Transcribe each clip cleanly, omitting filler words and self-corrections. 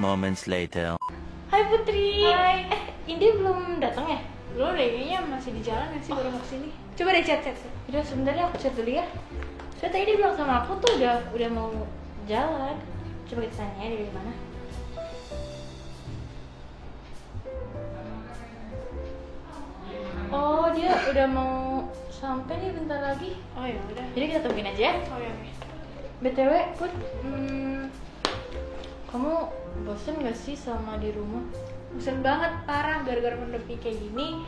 moments later. Hai Putri. Hai. Indi belum datang ya? Belum deh, kayaknya masih di jalan ya sih, baru mau kesini. Coba deh chat. Udah sebentar ya, aku chat dulu ya. Soalnya tadi dia bilang sama aku tuh udah mau jalan. Coba kita tanya ya dia dari mana. Oh, dia udah mau sampai nih bentar lagi. Oh ya udah. Jadi kita tungguin aja ya. Oh ya oke. BTW, Put, kamu bosen gak sih sama di rumah? Bosen banget, parah, gara-gara pandemi kayak gini.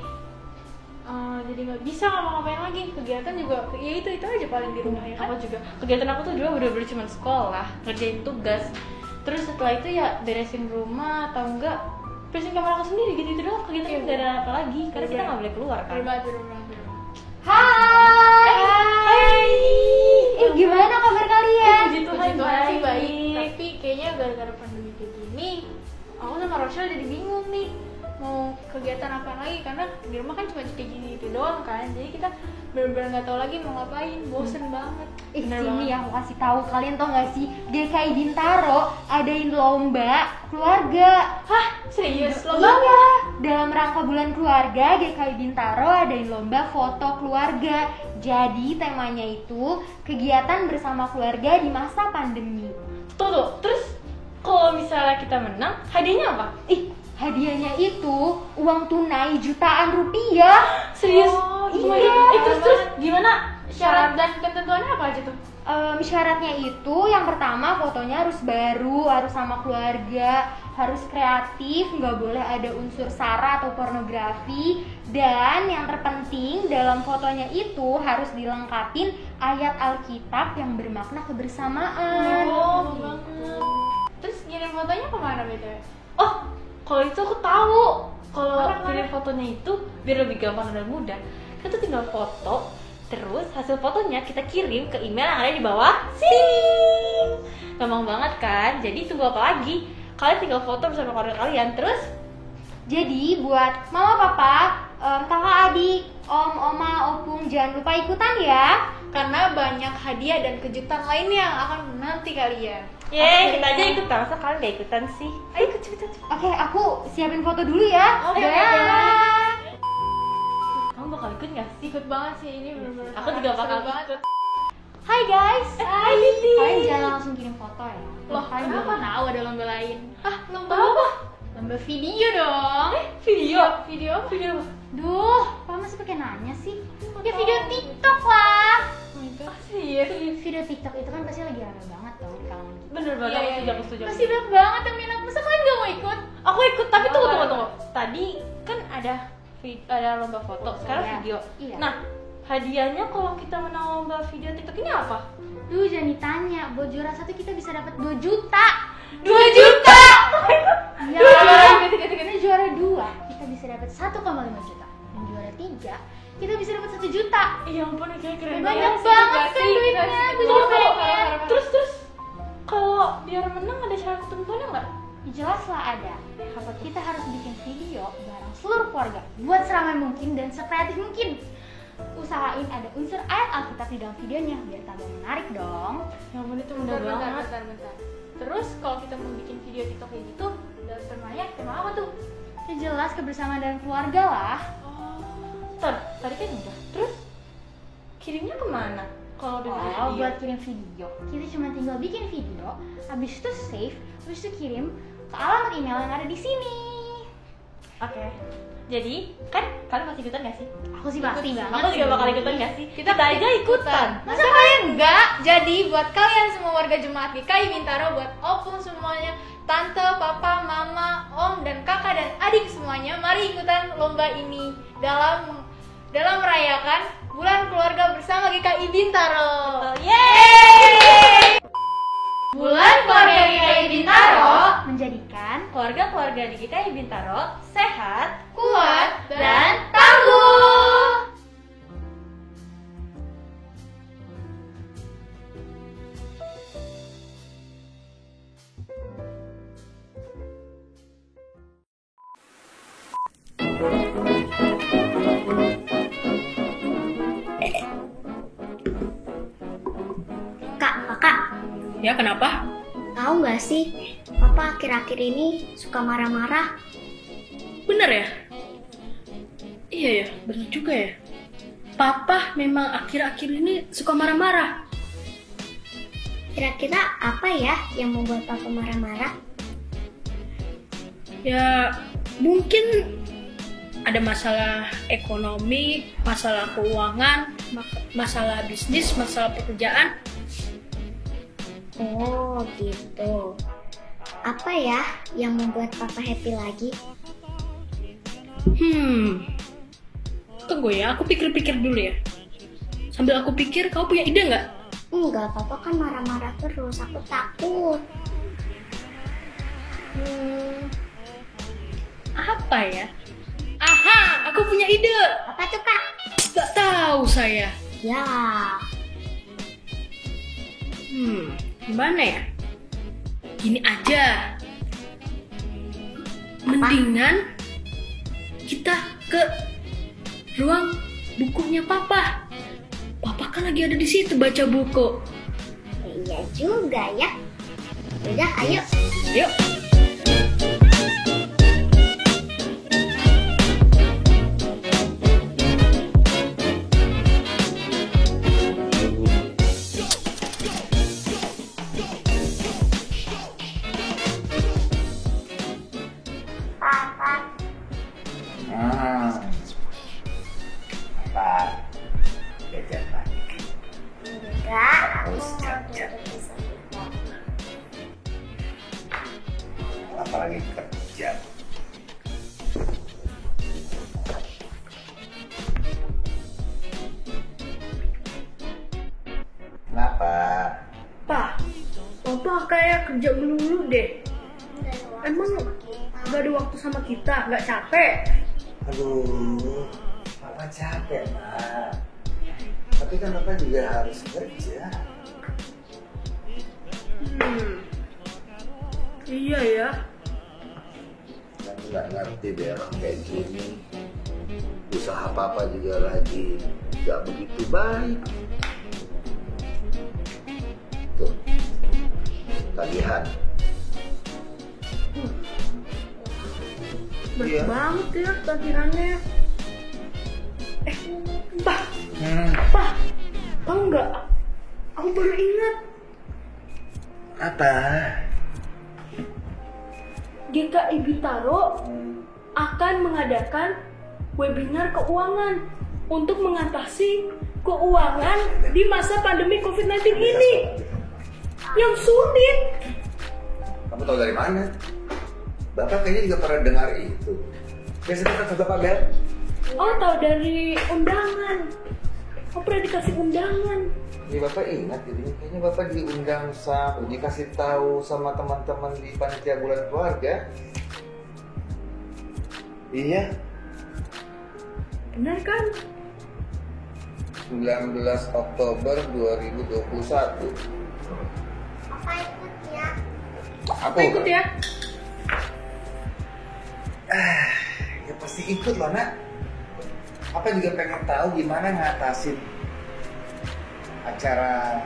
Jadi nggak bisa ngapa-ngapain lagi. Kegiatan juga ya itu aja paling di rumah ya kan. Aku juga. Kegiatan aku tuh dulu bener-bener cuma sekolah, ngerjain tugas. Terus setelah itu ya beresin rumah atau enggak beresin kamar aku sendiri gitu doang. Kegiatan Iya, nggak ada apa lagi karena kita nggak boleh keluar kan. Bener-bener. Hai. Gimana kabar kalian? Puji Puji Tuhan sih baik. baik. Tapi kayaknya gara-gara pandemi kayak gini, aku sama Rochelle jadi bingung nih mau kegiatan apa lagi, karena di rumah kan cuma kayak gini itu doang kan. Jadi kita bener-bener nggak tahu lagi mau ngapain, bosen banget. Sini ya aku kasih tahu kalian, tau gak sih GKI Bintaro adain lomba keluarga. Hah? Serius? Lo Iya, dalam rangka bulan keluarga GKI Bintaro adain lomba foto keluarga. Jadi temanya itu kegiatan bersama keluarga di masa pandemi. Tuh, terus kalau misalnya kita menang, hadiahnya apa? Hadiahnya itu uang tunai jutaan rupiah. Serius? Oh, iya. Terus gimana syarat dan ketentuannya apa aja tuh? Syaratnya itu yang pertama fotonya harus baru, harus sama keluarga, harus kreatif, nggak boleh ada unsur sara atau pornografi, dan yang terpenting dalam fotonya itu harus dilengkapin ayat Alkitab yang bermakna kebersamaan. Oh, banget. Terus ngirim fotonya kemana BTW? Oh, kalau itu aku tahu. Kalau Mana? kirim fotonya itu biar lebih gampang dan mudah. Kita tuh tinggal foto, terus hasil fotonya kita kirim ke email yang ada di bawah sini. Gampang banget kan? Jadi tunggu apa lagi? Kalian tinggal foto bersama keluarga kalian, terus Jadi buat mama papa, kakak adik, om, oma, opung, jangan lupa ikutan ya. Karena banyak hadiah dan kejutan lainnya yang akan menanti kalian. yeay, kita aja ikutan. Masa kalian gak ikutan sih? Ayo ikut cepet. Oke, aku siapin foto dulu ya. Oke, Dah. oke. Kamu bakal ikut gak sih? Ikut banget sih ini bener-bener. Aku juga seru bakal banget. ikut. Hai guys. Hai Liti. Kalian jangan langsung kirim foto ya. Loh, Kalian kenapa belum- tahu ada lomba lain? Lomba apa? Lomba video dong. Video? Video apa? Duh, Pak masih pakai nanya sih? Ya video TikTok lah. Serius? Video TikTok itu kan pasti lagi rame banget dong di kalangan kita. Bener banget, Iya, aku iya. setuju. Masih banyak banget yang minat. Masa kalian gak mau ikut? Aku ikut, tapi Oh, tunggu. Tadi kan ada lomba foto, sekarang Iya. video. Iya. Nah, hadiahnya kalau kita menang lomba video TikTok ini apa? Duh, jangan ditanya. Buat juara 1 kita bisa dapat 2 juta. 2 juta! Iya. Kita juara 2 kita bisa dapat 1,5 juta. Dan juara 3 kita bisa dapat 1 juta. Ya ampun, kayak keren Banyak banget. banget kan duitnya. Gue juga pengen. Terus, kalau biar menang ada syarat ketentuannya nggak? Jelas lah ada. Kita harus bikin video bareng seluruh keluarga. Buat seramai mungkin dan sekreatif mungkin. Usahain ada unsur ayat Alkitab di dalam videonya biar tambah menarik dong. Ya ampun, itu mudah banget. Bentar. Terus kalau kita mau bikin video TikTok kayak gitu, dan temanya tema apa tuh? Ya jelas kebersamaan dan keluarga lah. Tadi kan udah. Terus kirimnya kemana? Kalau udah bikin Oh, video? buat kirim video, kita cuma tinggal bikin video, habis itu save, habis itu kirim ke alamat email yang ada di sini. Oke. Jadi, kan kalian masih ikutan gak sih? Aku sih pasti banget. Aku juga bakal ikutan gak sih? Kita aja ikutan. Masa kalian enggak? Jadi buat kalian semua warga jemaat GKI Bintaro, buat opung semuanya, tante, papa, mama, om, dan kakak dan adik semuanya, mari ikutan lomba ini dalam merayakan bulan keluarga bersama GKI Bintaro. Yeay! Bulan keluarga GKI Bintaro, menjadikan Keluarga-keluarga di GKI Bintaro sehat, kuat, dan tangguh. Kakak, Ya, kenapa? tahu nggak sih? Papa papa akhir-akhir ini suka marah-marah. Bener ya? Iya ya, bener juga ya. Papa memang akhir-akhir ini suka marah-marah. Kira-kira apa ya yang membuat papa marah-marah? Ya, mungkin ada masalah ekonomi, masalah keuangan, masalah bisnis, masalah pekerjaan. Oh gitu. Apa ya yang membuat papa happy lagi? Tunggu ya, aku pikir-pikir dulu ya. Sambil aku pikir, kamu punya ide nggak? Enggak, papa kan marah-marah terus, aku takut. Apa ya? Aha, aku punya ide. Apa tuh kak? Gak tahu saya. Ya, Gimana ya? Gini aja. Mendingan kita ke ruang bukunya Papa. Papa kan lagi ada di situ baca buku. iya juga ya. Udah, ayo. Yuk. Apa? Jajan lagi. Enggak, Harus kerja. Apalagi kerja. Kenapa? Pak, Papa kayak kerja melulu deh. Emang gak ada waktu sama kita, gak capek? Aduh, Papa capek, Mak. Tapi kan Papa juga harus kerja. Iya ya. Aku nggak ngerti deh orang kayak gini. Usaha Papa juga lagi nggak begitu baik. Tuh, tagihan. Baik Iya. banget ya tagihannya. Pak, Hmm, Pak, tahu nggak? Aku baru ingat. apa? GKI Bintaro akan mengadakan webinar keuangan untuk mengatasi keuangan di masa pandemi COVID-19 ini yang sulit. Kamu tahu dari mana? Bapak kayaknya juga pernah dengar itu. Biasanya kata Bapak Bel. Oh, tahu dari undangan. Oh, pernah dikasih undangan. Ini Bapak ingat ini kayaknya Bapak diundang dikasih tahu sama teman-teman di panitia bulan keluarga. Iya, Benar kan? 19 Oktober 2021. Papa ikut ya. Aku Ikut ya. Ya pasti ikut loh nak. Papa juga pengen tahu gimana ngatasin acara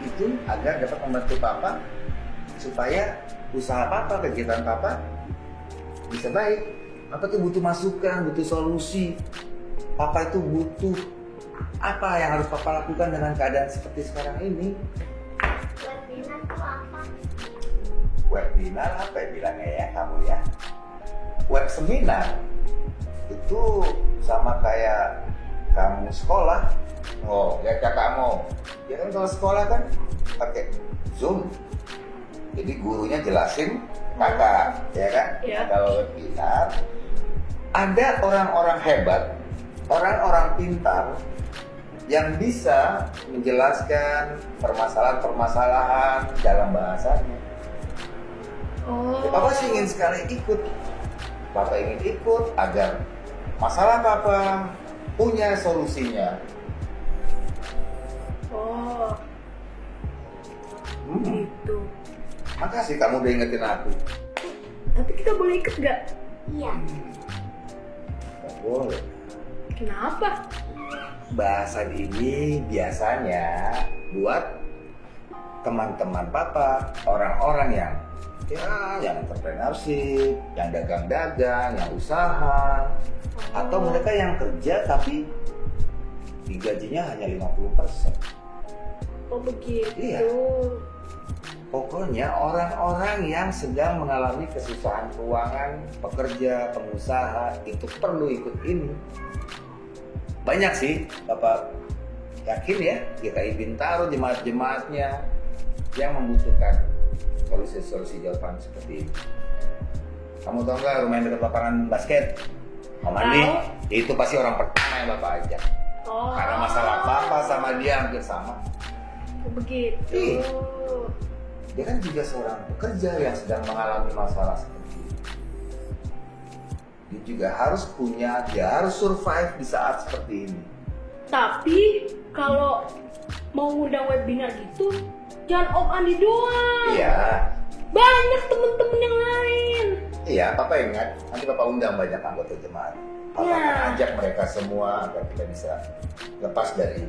itu agar dapat membantu Papa supaya usaha Papa, kegiatan Papa bisa baik. Papa tuh butuh masukan, butuh solusi. Papa itu butuh apa yang harus Papa lakukan dengan keadaan seperti sekarang ini. Webinar tuh apa? Webinar apa ya bilangnya ya kamu ya? Web seminar itu sama kayak kamu sekolah. Oh, ya kakakmu. Ya kan kalau sekolah kan pakai Zoom. Jadi gurunya jelasin kakak, ya kan? Ya. Kalau webinar ada orang-orang hebat, orang-orang pintar yang bisa menjelaskan permasalahan-permasalahan dalam bahasanya. Oh. Ya, Papa sih ingin sekali ikut. Papa ingin ikut agar masalah Papa punya solusinya. Oh, gitu. Makasih kamu udah ingetin aku. Tapi kita boleh ikut gak? Iya. Gak boleh. Kenapa? Bahasan ini biasanya buat teman-teman Papa, orang-orang yang Ya, yang entrepreneurship, yang dagang-dagang, yang usaha, atau mereka yang kerja tapi gajinya hanya 50%. Oh begitu. Iya. Pokoknya orang-orang yang sedang mengalami kesusahan keuangan, pekerja, pengusaha, itu perlu ikut ini. Banyak sih, Bapak yakin ya, GKI Bintaro, jemaat-jemaatnya yang membutuhkan solusi-solusi jawaban seperti ini. Kamu tahu nggak rumah yang dekat lapangan basket? Om Andi, itu pasti orang pertama yang Bapak ajak. Oh. Karena masalah Papa sama dia hampir sama. Begitu. Iya. Dia kan juga seorang pekerja yang sedang mengalami masalah seperti ini. Dia juga harus punya, dia harus survive di saat seperti ini. Tapi kalau mau ngundang webinar gitu, jangan Om Andi doang. Iya, Banyak temen-temen yang lain. iya, Papa ingat, nanti Papa undang banyak anggota jemaat. Papa akan ajak mereka semua agar kita bisa lepas dari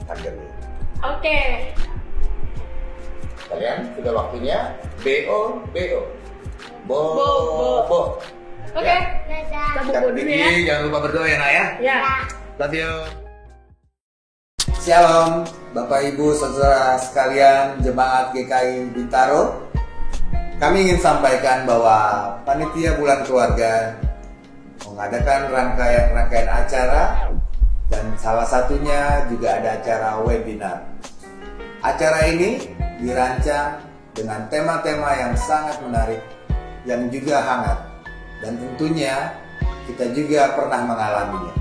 pandemi. Oke. Kalian sudah waktunya BO. Bo. Oke. Ya. Dadah. Kita bobo dulu ya. Jangan lupa berdoa ya, Nak ya. Ya. Love you. Shalom, Bapak Ibu saudara sekalian jemaat GKI Bintaro. Kami ingin sampaikan bahwa panitia bulan keluarga mengadakan rangkaian acara dan salah satunya juga ada acara webinar. Acara ini dirancang dengan tema-tema yang sangat menarik yang juga hangat dan tentunya kita juga pernah mengalaminya.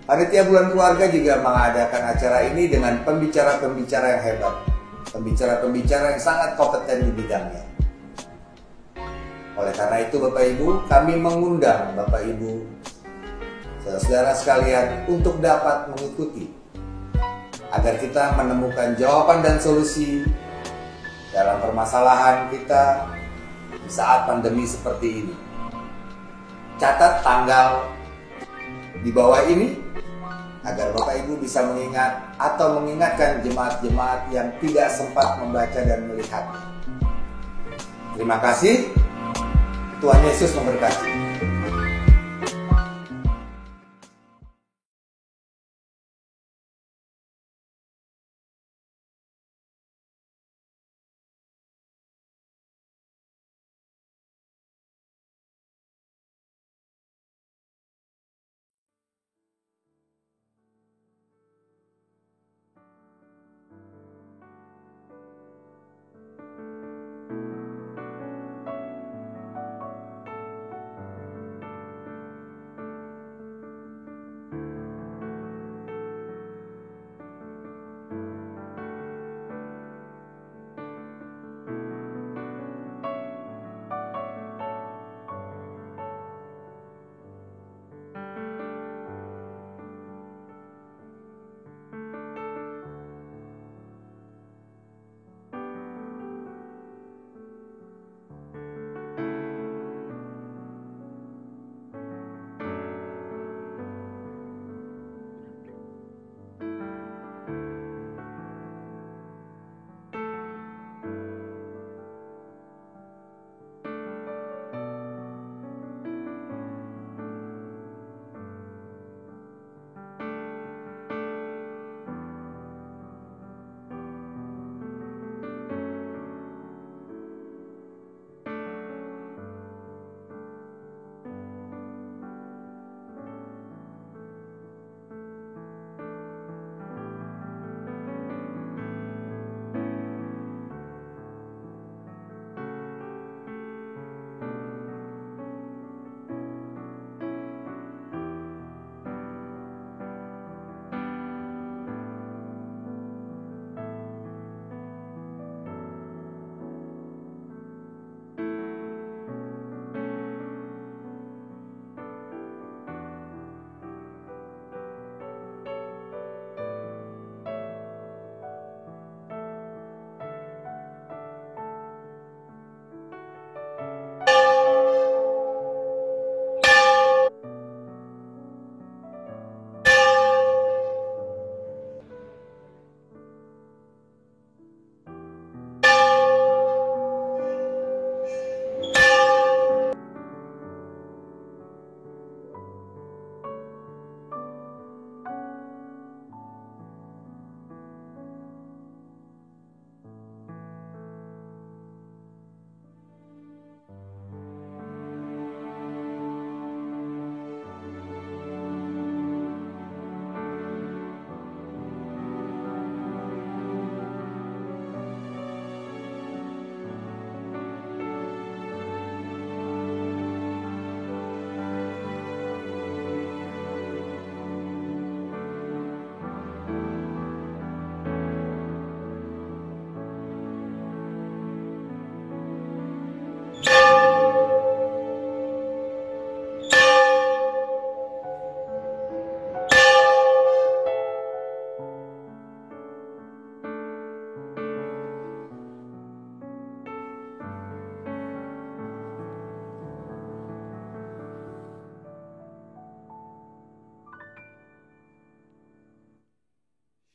Panitia bulan keluarga juga mengadakan acara ini dengan pembicara-pembicara yang hebat, pembicara-pembicara yang sangat kompeten di bidangnya. Oleh karena itu Bapak Ibu, kami mengundang Bapak Ibu, saudara-saudara sekalian untuk dapat mengikuti agar kita menemukan jawaban dan solusi dalam permasalahan kita di saat pandemi seperti ini. Catat tanggal di bawah ini agar Bapak Ibu bisa mengingat atau mengingatkan jemaat-jemaat yang tidak sempat membaca dan melihatnya. Terima kasih. Tuhan Yesus memberkati.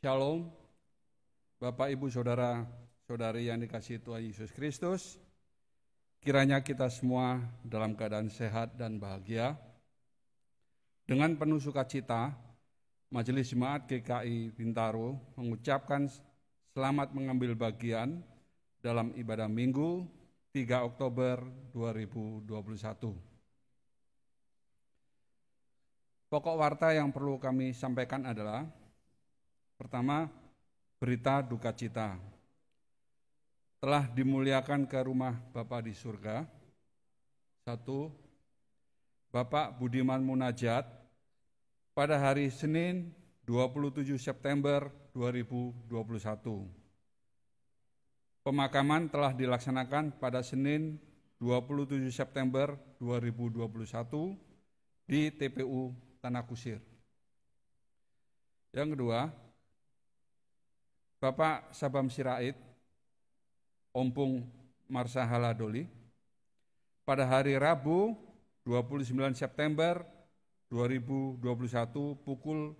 Shalom, Bapak, Ibu, Saudara, Saudari yang dikasihi Tuhan Yesus Kristus. Kiranya kita semua dalam keadaan sehat dan bahagia. Dengan penuh sukacita, Majelis Jemaat GKI Bintaro mengucapkan selamat mengambil bagian dalam ibadah Minggu 3 Oktober 2021. Pokok warta yang perlu kami sampaikan adalah: pertama, berita duka cita. Telah dimuliakan ke rumah Bapa di surga. 1. Bapak Budiman Munajat pada hari Senin 27 September 2021. Pemakaman telah dilaksanakan pada Senin 27 September 2021 di TPU Tanah Kusir. Yang kedua, Bapak Sabam Sirait, Ompung Marsahala Doli, pada hari Rabu 29 September 2021 pukul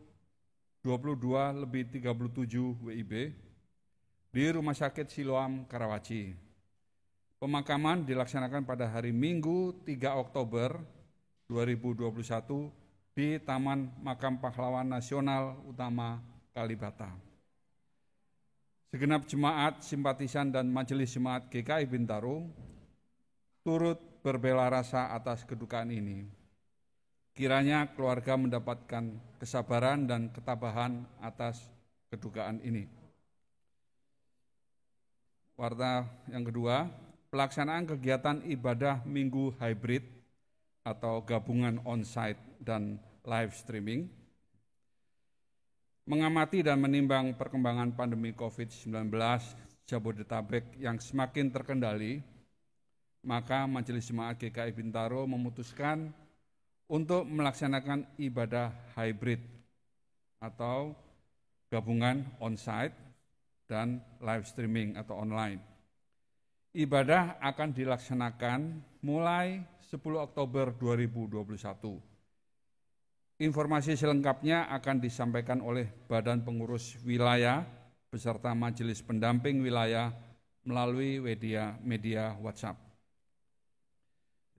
22:37 WIB di Rumah Sakit Siloam Karawaci. Pemakaman dilaksanakan pada hari Minggu 3 Oktober 2021 di Taman Makam Pahlawan Nasional Utama Kalibata. Segenap jemaat, simpatisan, dan majelis jemaat GKI Bintaro turut berbela rasa atas kedukaan ini. Kiranya keluarga mendapatkan kesabaran dan ketabahan atas kedukaan ini. Warta yang kedua, pelaksanaan kegiatan ibadah Minggu Hybrid atau gabungan onsite dan live streaming. Mengamati dan menimbang perkembangan pandemi COVID-19 Jabodetabek yang semakin terkendali, maka Majelis Jemaat GKI Bintaro memutuskan untuk melaksanakan ibadah hybrid atau gabungan onsite dan live streaming atau online. Ibadah akan dilaksanakan mulai 10 Oktober 2021. Informasi selengkapnya akan disampaikan oleh Badan Pengurus Wilayah beserta Majelis Pendamping Wilayah melalui media WhatsApp.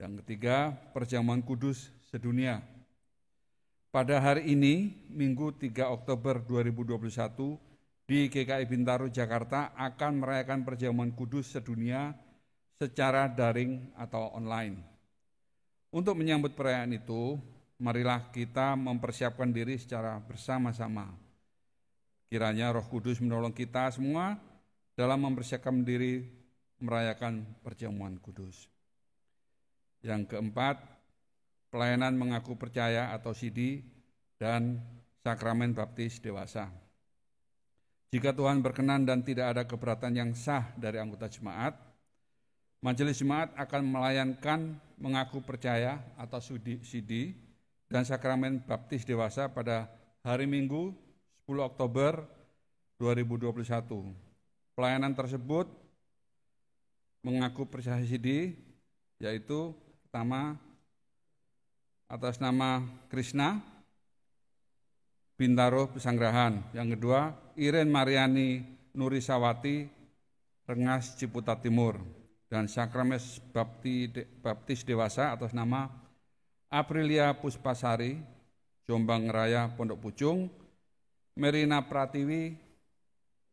Yang ketiga, Perjamuan Kudus Sedunia. Pada hari ini, Minggu 3 Oktober 2021, di GKI Bintaro, Jakarta akan merayakan Perjamuan Kudus Sedunia secara daring atau online. Untuk menyambut perayaan itu, marilah kita mempersiapkan diri secara bersama-sama. Kiranya Roh Kudus menolong kita semua dalam mempersiapkan diri merayakan Perjamuan Kudus. Yang keempat, pelayanan mengaku percaya atau CD dan sakramen baptis dewasa. Jika Tuhan berkenan dan tidak ada keberatan yang sah dari anggota jemaat, Majelis Jemaat akan melayankan mengaku percaya atau CD dan sakramen baptis dewasa pada hari Minggu 10 Oktober 2021. Pelayanan tersebut mengaku percaya CD, yaitu pertama atas nama Krishna Bintaro Pesanggerahan, yang kedua Iren Mariani Nurisawati Rengas Ciputat Timur, dan sakramen baptis dewasa atas nama Aprilia Puspasari, Jombang Raya Pondok Pucung, Merina Pratiwi,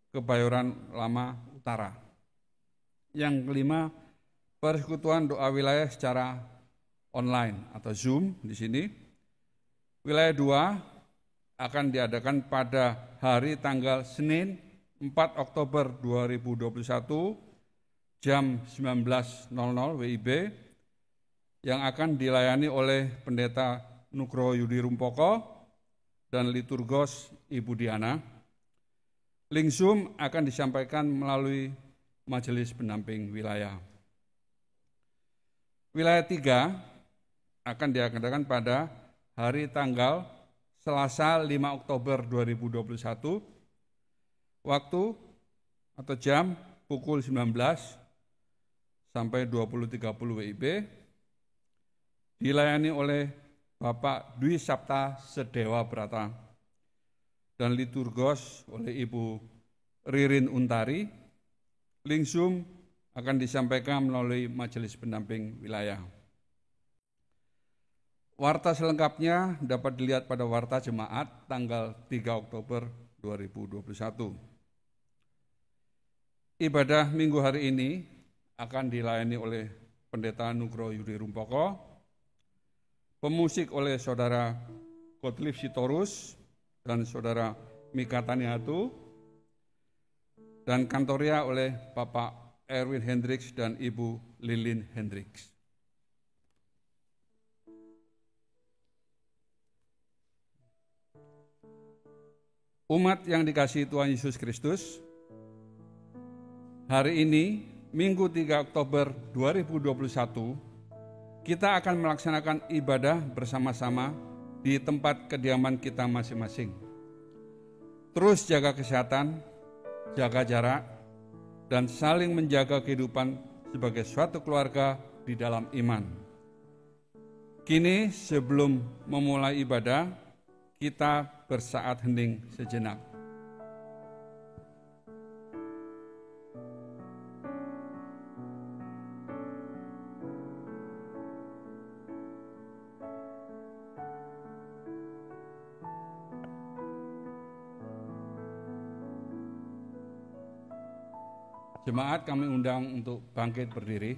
Kebayoran Lama Utara. Yang kelima, persekutuan doa wilayah secara online atau Zoom di sini. Wilayah 2 akan diadakan pada hari tanggal Senin 4 Oktober 2021 jam 19.00 WIB yang akan dilayani oleh Pendeta Nugroho Yudi Rumpoko dan Liturgos Ibu Diana. Link Zoom akan disampaikan melalui Majelis Pendamping Wilayah. Wilayah 3 akan diadakan pada hari tanggal Selasa 5 Oktober 2021, waktu atau jam pukul 19 sampai 20.30 WIB, dilayani oleh Bapak Dwi Sabta Sedewa Brata. dan liturgos oleh Ibu Ririn Untari. Lingsum akan disampaikan melalui Majelis Pendamping Wilayah. Warta selengkapnya dapat dilihat pada Warta Jemaat tanggal 3 Oktober 2021. Ibadah minggu hari ini akan dilayani oleh Pendeta Nugroho Yudi Rumpoko, pemusik oleh Saudara Gottlieb Sitorus dan Saudara Mika Taniatu, dan kantoria oleh Bapak Erwin Hendriks dan Ibu Lilin Hendriks. Umat yang dikasihi Tuhan Yesus Kristus, hari ini, Minggu 3 Oktober 2021, kita akan melaksanakan ibadah bersama-sama di tempat kediaman kita masing-masing. Terus jaga kesehatan, jaga jarak, dan saling menjaga kehidupan sebagai suatu keluarga di dalam iman. Kini sebelum memulai ibadah, kita bersaat hening sejenak. Jemaat kami undang untuk bangkit berdiri.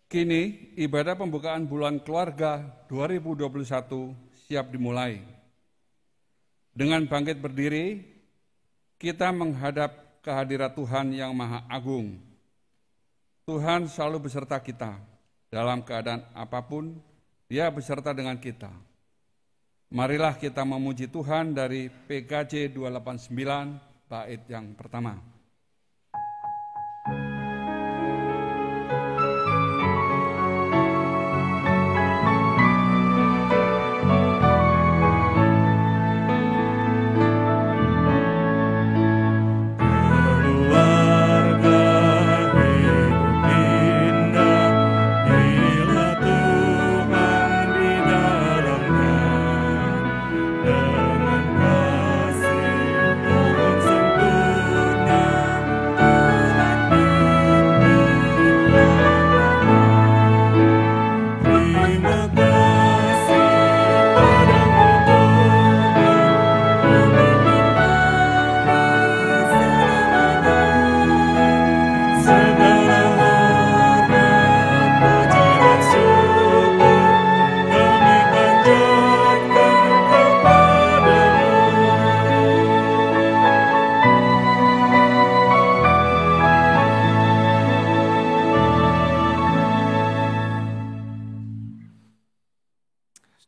Kini ibadah pembukaan bulan keluarga 2021 siap dimulai. Dengan bangkit berdiri, kita menghadap kehadirat Tuhan yang Maha Agung. Tuhan selalu beserta kita. Dalam keadaan apapun, Dia beserta dengan kita. Marilah kita memuji Tuhan dari PKJ 289, bait yang pertama.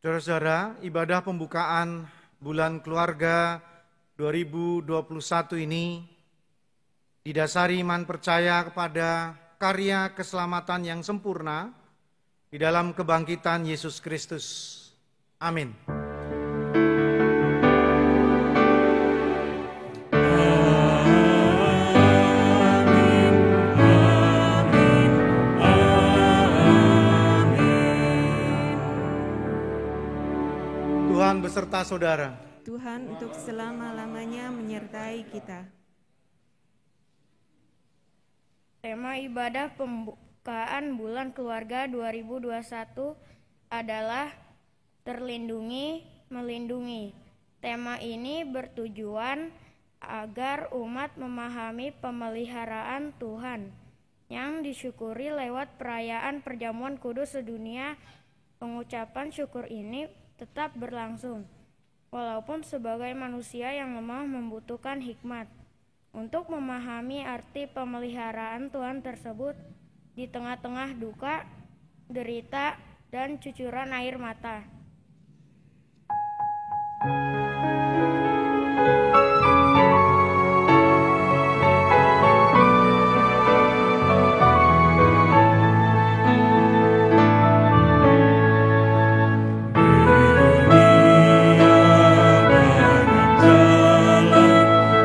Saudara-saudara, ibadah pembukaan bulan keluarga 2021 ini didasari iman percaya kepada karya keselamatan yang sempurna di dalam kebangkitan Yesus Kristus. Amin. Tuhan beserta saudara. Tuhan untuk selama-lamanya menyertai kita. Tema ibadah pembukaan bulan keluarga 2021 adalah terlindungi, melindungi. Tema ini bertujuan agar umat memahami pemeliharaan Tuhan yang disyukuri lewat perayaan perjamuan kudus sedunia. Pengucapan syukur ini tetap berlangsung, walaupun sebagai manusia yang lemah membutuhkan hikmat untuk memahami arti pemeliharaan Tuhan tersebut di tengah-tengah duka, derita, dan cucuran air mata.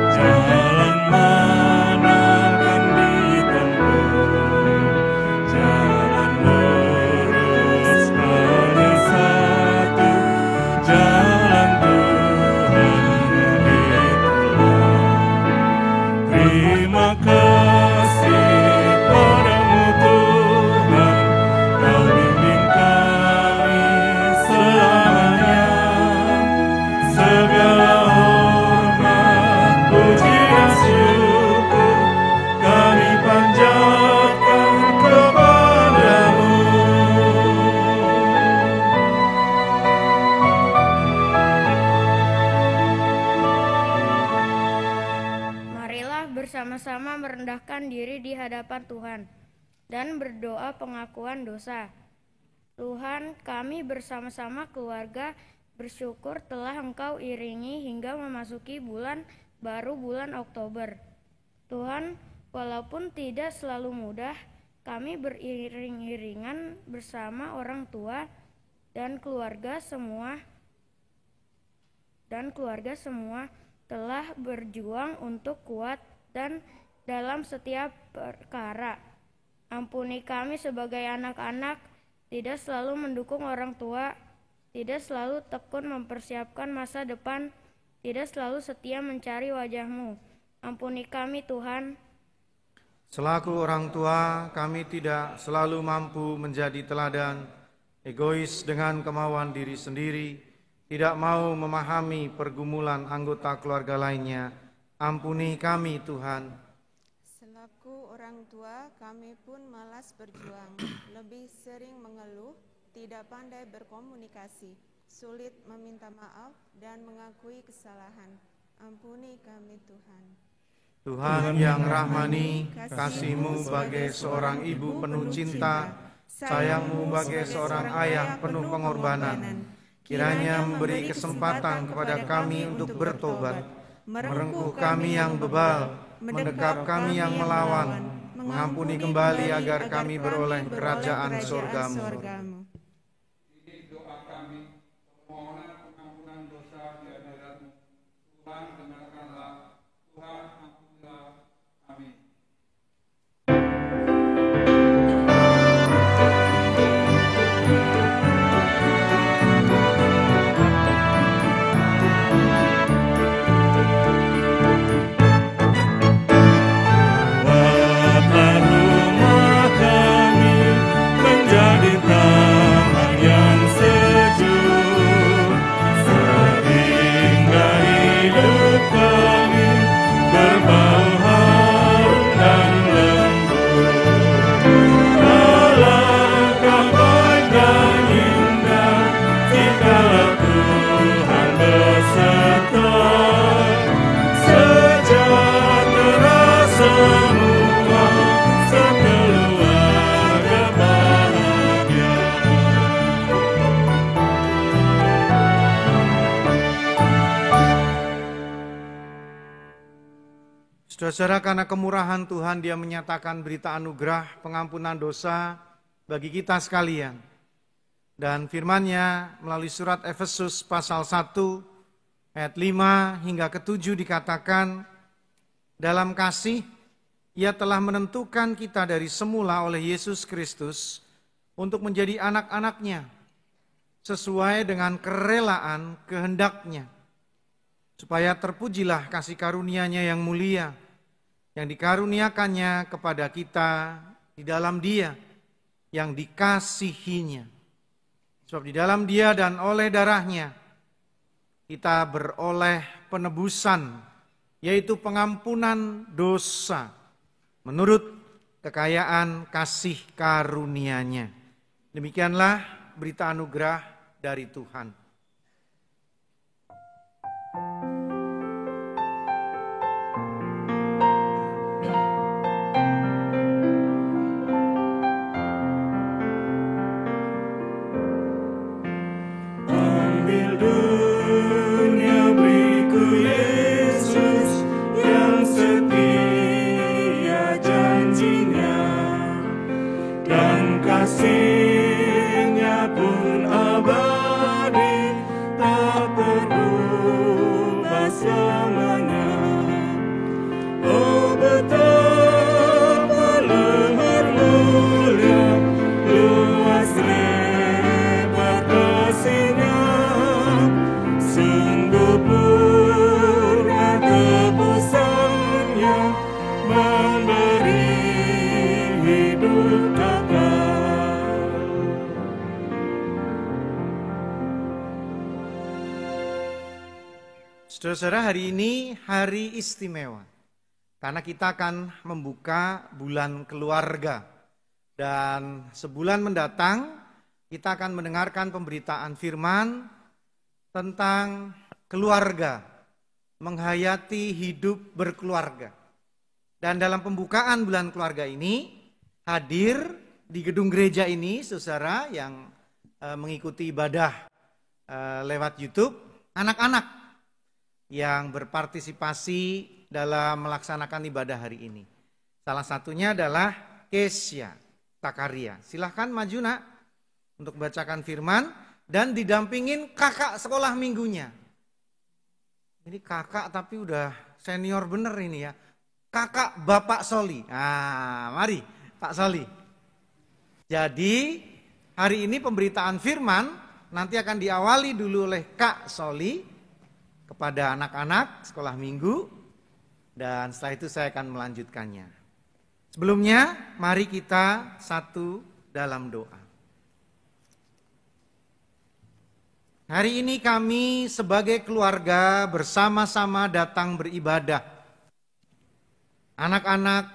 Jalan mana akan ditempuh? bersama-sama merendahkan diri di hadapan Tuhan dan berdoa pengakuan dosa. Tuhan, kami bersama-sama keluarga bersyukur telah Engkau iringi hingga memasuki bulan baru bulan Oktober. Tuhan, walaupun tidak selalu mudah, kami beriring-iringan bersama orang tua dan keluarga semua telah berjuang untuk kuat dan dalam setiap perkara. Ampuni kami sebagai anak-anak, tidak selalu mendukung orang tua, tidak selalu tekun mempersiapkan masa depan, tidak selalu setia mencari wajah-Mu. Ampuni kami Tuhan. Selaku orang tua, kami tidak selalu mampu menjadi teladan, egois dengan kemauan diri sendiri, tidak mau memahami pergumulan anggota keluarga lainnya. Ampuni kami Tuhan. Selaku orang tua, kami pun malas berjuang, lebih sering mengeluh, tidak pandai berkomunikasi, sulit meminta maaf dan mengakui kesalahan. Ampuni kami Tuhan. Tuhan yang rahmani, kasih-Mu bagai seorang ibu penuh cinta, sayang-Mu bagai seorang ayah penuh pengorbanan, kiranya memberi kesempatan kepada kami untuk bertobat, merengkuh kami yang bebal, mendekap kami yang melawan, mengampuni kembali agar kami beroleh kerajaan surga-Mu. Ini doa kami, permohonan pengampunan dosa di hadirat-Mu. Tuhan, dengarkanlah. Tuhan, ampunilah. Amin. Saudara, karena kemurahan Tuhan, Dia menyatakan berita anugerah pengampunan dosa bagi kita sekalian. Dan firman-Nya melalui surat Efesus pasal 1 ayat 5 hingga ke-7 dikatakan, dalam kasih Ia telah menentukan kita dari semula oleh Yesus Kristus untuk menjadi anak-anak-Nya sesuai dengan kerelaan kehendak-Nya, supaya terpujilah kasih karunia-Nya yang mulia yang dikaruniakannya kepada kita di dalam Dia yang dikasihinya. Sebab di dalam Dia dan oleh darah-Nya kita beroleh penebusan, yaitu pengampunan dosa menurut kekayaan kasih karunia-Nya. Demikianlah berita anugerah dari Tuhan. Kasih-Nya pun abadi, tak berubah selamanya. Oh betapa luhur mulia, luas lebar kasih-Nya, sungguh purna tebusan-Nya, memberi hidup kekal. Saudara-saudara, hari ini hari istimewa karena kita akan membuka bulan keluarga, dan sebulan mendatang kita akan mendengarkan pemberitaan firman tentang keluarga, menghayati hidup berkeluarga. Dan dalam pembukaan bulan keluarga ini hadir di gedung gereja ini saudara yang mengikuti ibadah lewat YouTube, anak-anak yang berpartisipasi dalam melaksanakan ibadah hari ini. Salah satunya adalah Kesya Takaria. Silahkan maju nak untuk bacakan firman dan didampingin kakak sekolah minggunya. Ini kakak tapi udah senior bener ini ya. Kakak Bapak Soli. Nah, mari Pak Soli. Jadi hari ini pemberitaan firman nanti akan diawali dulu oleh Kak Soli kepada anak-anak sekolah minggu. Dan setelah itu saya akan melanjutkannya. Sebelumnya mari kita satu dalam doa. Hari ini kami sebagai keluarga bersama-sama datang beribadah. Anak-anak,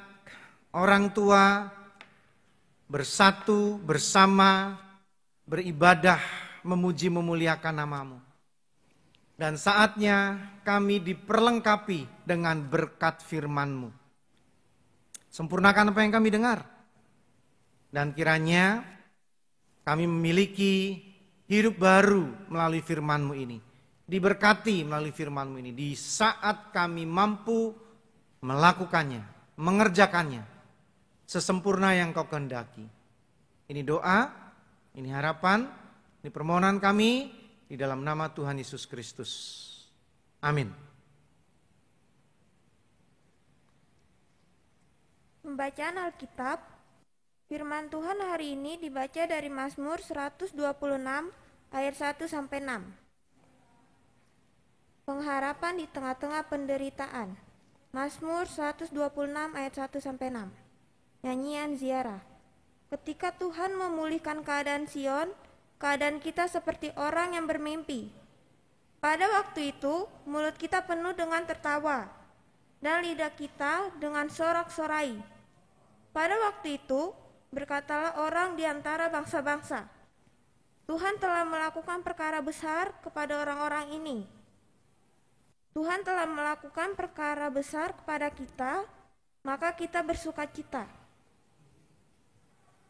orang tua bersatu bersama beribadah memuji memuliakan nama-Mu. Dan saatnya kami diperlengkapi dengan berkat firman-Mu. Sempurnakan apa yang kami dengar. Dan kiranya kami memiliki hidup baru melalui firman-Mu ini. Diberkati melalui firman-Mu ini. Di saat kami mampu melakukannya, mengerjakannya sesempurna yang Kau kehendaki. Ini doa, ini harapan, ini permohonan kami di dalam nama Tuhan Yesus Kristus. Amin. Pembacaan Alkitab, firman Tuhan hari ini dibaca dari Mazmur 126 ayat 1-6. Pengharapan di tengah-tengah penderitaan. Mazmur 126 ayat 1-6. Nyanyian ziarah. Ketika Tuhan memulihkan keadaan Sion, keadaan kita seperti orang yang bermimpi. Pada waktu itu, mulut kita penuh dengan tertawa, dan lidah kita dengan sorak-sorai. Pada waktu itu, berkatalah orang di antara bangsa-bangsa, Tuhan telah melakukan perkara besar kepada orang-orang ini. Tuhan telah melakukan perkara besar kepada kita, maka kita bersukacita.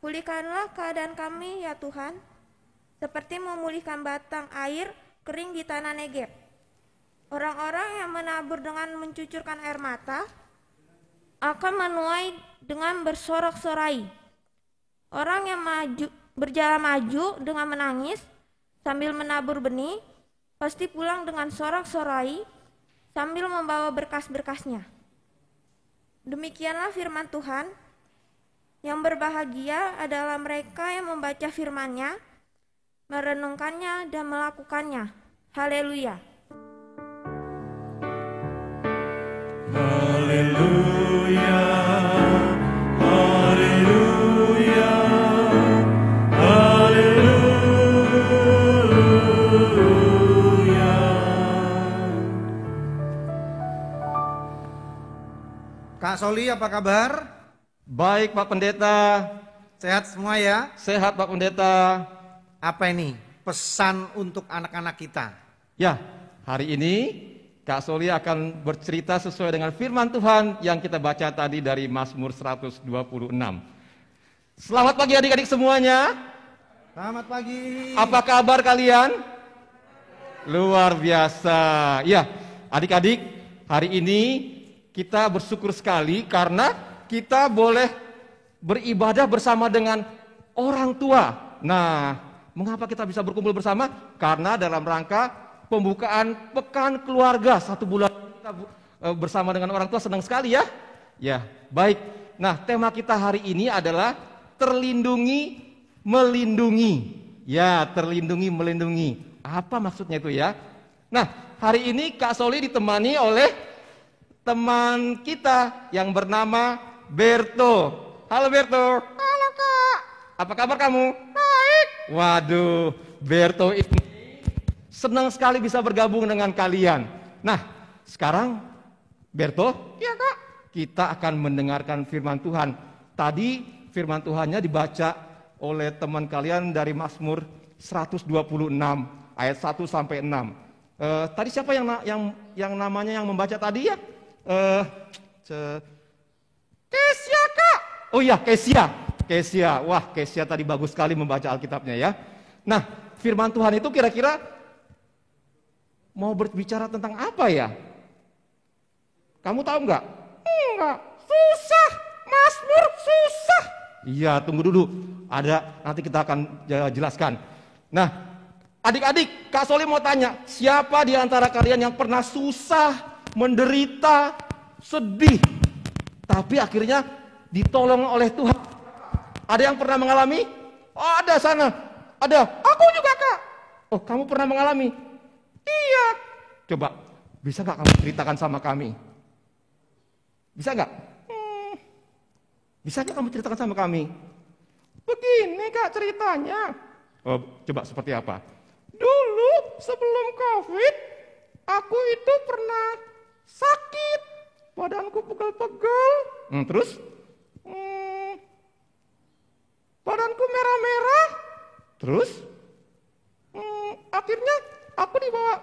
Pulihkanlah keadaan kami ya Tuhan, seperti memulihkan batang air kering di tanah Negeb. Orang-orang yang menabur dengan mencucurkan air mata akan menuai dengan bersorak-sorai. Orang yang berjalan maju dengan menangis sambil menabur benih, pasti pulang dengan sorak-sorai sambil membawa berkas-berkasnya. Demikianlah firman Tuhan. Yang berbahagia adalah mereka yang membaca firman-Nya, merenungkannya dan melakukannya. Haleluya. Haleluya. Haleluya. Haleluya. Kak Soli apa kabar? Baik Pak Pendeta. Sehat semua ya? Sehat Pak Pendeta. Apa ini pesan untuk anak-anak kita? Ya, hari ini Kak Soli akan bercerita sesuai dengan firman Tuhan yang kita baca tadi dari Mazmur 126. Selamat pagi adik-adik semuanya. Selamat pagi. Apa kabar kalian? Luar biasa. Ya, adik-adik, hari ini kita bersyukur sekali karena kita boleh beribadah bersama dengan orang tua. Nah, mengapa kita bisa berkumpul bersama? Karena dalam rangka pembukaan pekan keluarga 1 bulan kita bersama dengan orang tua, senang sekali ya. Ya, baik. Nah, tema kita hari ini adalah terlindungi melindungi. Ya, terlindungi melindungi. Apa maksudnya itu ya? Nah, hari ini Kak Soli ditemani oleh teman kita yang bernama Berto. Halo Berto. Halo Kak. Apa kabar kamu? Baik. Waduh, Berto ini senang sekali bisa bergabung dengan kalian. Nah, sekarang Berto, Iya Kak. kita akan mendengarkan firman Tuhan. Tadi firman Tuhannya dibaca oleh teman kalian dari Mazmur 126 ayat 1 sampai 6. Tadi siapa yang namanya yang membaca tadi ya? Oh iya, Kesia. Wah, Kesia tadi bagus sekali membaca Alkitabnya ya. Nah, firman Tuhan itu kira-kira mau berbicara tentang apa ya? Kamu tahu nggak? Enggak, susah. Mazmur susah. Iya, tunggu dulu. Nanti kita akan jelaskan. Nah, adik-adik, Kak Soli mau tanya, siapa di antara kalian yang pernah susah, menderita, sedih, tapi akhirnya ditolong oleh Tuhan? Ada yang pernah mengalami? Oh, ada sana. Ada. Aku juga, Kak. Oh, kamu pernah mengalami? Iya. Coba, bisa nggak kamu ceritakan sama kami? Bisa nggak? Bisa nggak kamu ceritakan sama kami? Begini, Kak, ceritanya. Oh, coba seperti apa? Dulu sebelum COVID, aku itu pernah sakit. Badanku pegel-pegel. Terus? Badanku merah-merah. Terus? Akhirnya aku dibawa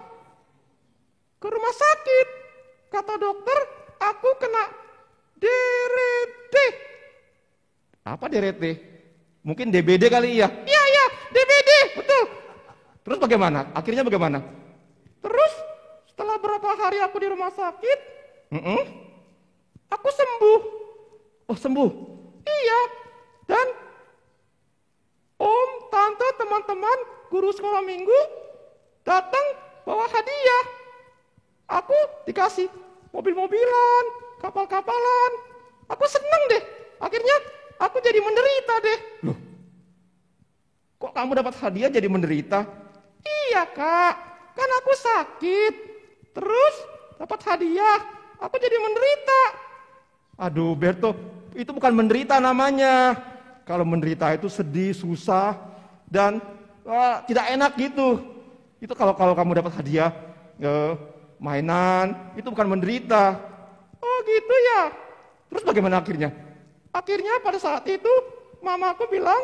ke rumah sakit. Kata dokter, aku kena DRT. Apa DRT? Mungkin DBD kali ya? Iya, DBD, betul. Terus bagaimana? Akhirnya bagaimana? Terus setelah berapa hari aku di rumah sakit, aku sembuh. Oh, sembuh? Iya. Dan om, tante, teman-teman, guru sekolah minggu datang bawa hadiah. Aku dikasih mobil-mobilan, kapal-kapalan. Aku seneng deh. Akhirnya aku jadi menderita deh. Loh, kok kamu dapat hadiah jadi menderita? Iya, Kak, kan aku sakit. Terus dapat hadiah, aku jadi menderita. Aduh, Berto, itu bukan menderita namanya. Kalau menderita itu sedih, susah, dan tidak enak gitu. Itu kalau kamu dapat hadiah, mainan, itu bukan menderita. Oh gitu ya. Terus bagaimana akhirnya? Akhirnya pada saat itu mamaku bilang,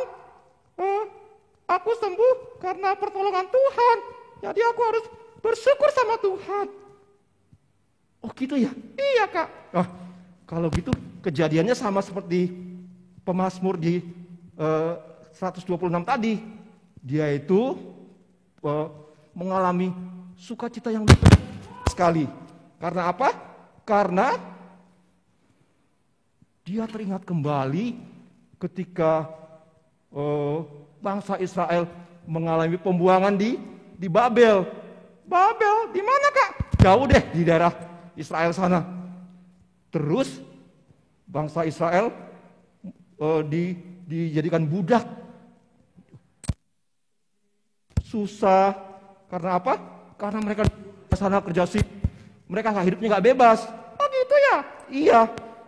aku sembuh karena pertolongan Tuhan. Jadi aku harus bersyukur sama Tuhan. Oh gitu ya? Iya, Kak. Kalau gitu kejadiannya sama seperti pemazmur di 126 tadi. Dia itu mengalami sukacita yang besar sekali. Karena apa? Karena dia teringat kembali ketika bangsa Israel mengalami pembuangan di Babel. Babel di mana, Kak? Jauh deh, di daerah Israel sana. Terus bangsa Israel dijadikan budak. Susah. Karena apa? Karena mereka di sana kerja sih. Mereka hidupnya nggak bebas. Oh gitu ya? Iya.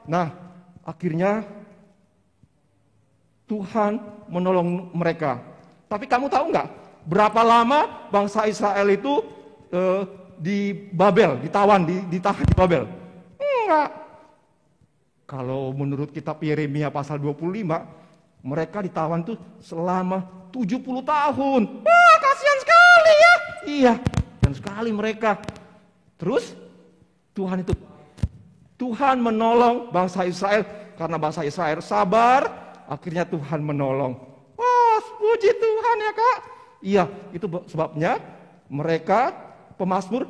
Nah, akhirnya Tuhan menolong mereka. Tapi kamu tahu nggak berapa lama bangsa Israel itu di Babel, ditahan di Babel? Enggak. Kalau menurut kitab Yeremia pasal 25, mereka ditawan tuh selama 70 tahun. Wah, kasihan sekali ya. Iya, kasihan sekali mereka. Terus Tuhan menolong bangsa Israel karena bangsa Israel sabar, akhirnya Tuhan menolong. Wah, puji Tuhan ya, Kak. Iya, itu sebabnya mereka pemazmur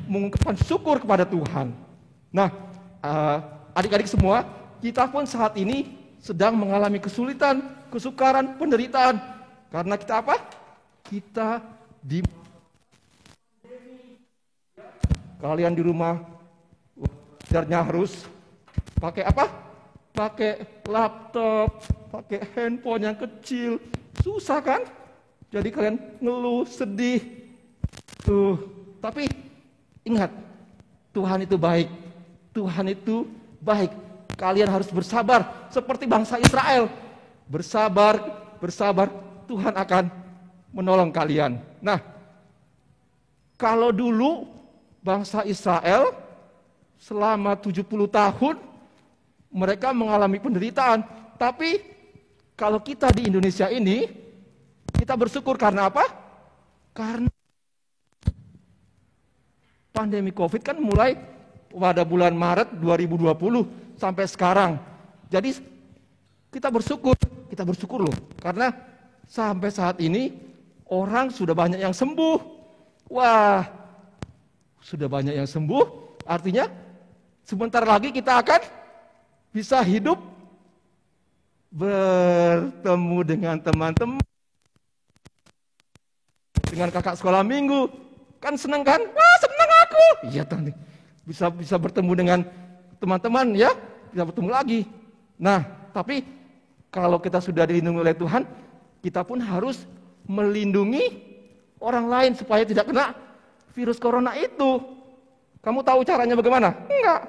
mengungkapkan syukur kepada Tuhan. Nah, adik-adik semua, kita pun saat ini sedang mengalami kesulitan, kesukaran, penderitaan. Karena kita apa? Kita kalian di rumah belajarnya harus pakai apa? Pakai laptop, pakai handphone yang kecil. Susah kan? Jadi kalian ngeluh, sedih. Tapi ingat, Tuhan itu baik. Tuhan itu baik. Kalian harus bersabar seperti bangsa Israel. Bersabar, Tuhan akan menolong kalian. Nah, kalau dulu bangsa Israel selama 70 tahun mereka mengalami penderitaan. Tapi kalau kita di Indonesia ini, kita bersyukur karena apa? Karena pandemi COVID kan mulai pada bulan Maret 2020 sampai sekarang. Jadi kita bersyukur loh. Karena sampai saat ini orang sudah banyak yang sembuh. Wah, sudah banyak yang sembuh, artinya sebentar lagi kita akan bisa hidup bertemu dengan teman-teman, dengan kakak sekolah minggu. Kan senang kan? Wah, senang aku. Iya tadi. Bisa bertemu dengan teman-teman ya, bisa bertemu lagi. Nah, tapi kalau kita sudah dilindungi oleh Tuhan, kita pun harus melindungi orang lain supaya tidak kena virus corona itu. Kamu tahu caranya bagaimana? Enggak.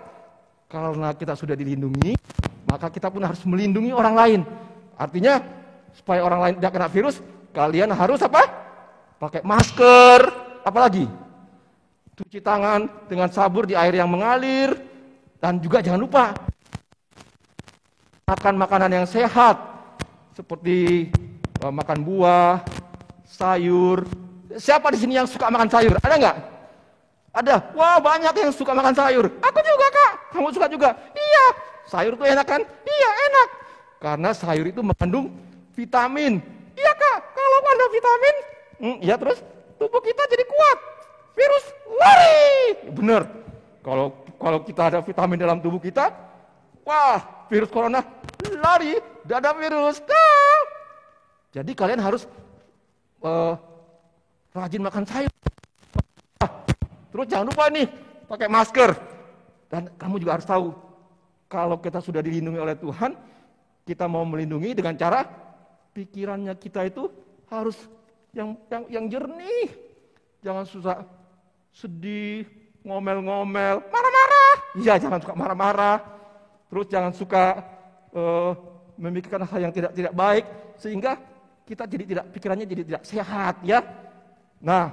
Karena kita sudah dilindungi, maka kita pun harus melindungi orang lain. Artinya, supaya orang lain tidak kena virus, kalian harus apa? Pakai masker, apalagi? Cuci tangan dengan sabun di air yang mengalir, dan juga jangan lupa makan makanan yang sehat, seperti makan buah, sayur. Siapa di sini yang suka makan sayur? Ada nggak? Ada. Wah, banyak yang suka makan sayur. Aku juga, Kak. Kamu suka juga? Iya. Sayur itu enak kan? Iya, enak. Karena sayur itu mengandung vitamin. Iya, Kak. Kalau ada vitamin, ya terus tubuh kita jadi kuat. Virus lari. Bener. Kalau kita ada vitamin dalam tubuh kita, wah, virus corona lari, tidak ada virus. Nah. Jadi kalian harus rajin makan sayur. Terus jangan lupa nih, pakai masker. Dan kamu juga harus tahu, kalau kita sudah dilindungi oleh Tuhan, kita mau melindungi dengan cara pikirannya kita itu harus yang jernih. Jangan susah sedih, ngomel-ngomel, marah-marah. Iya, jangan suka marah-marah. Terus jangan suka memikirkan hal yang tidak baik, sehingga kita pikirannya jadi tidak sehat ya. Nah,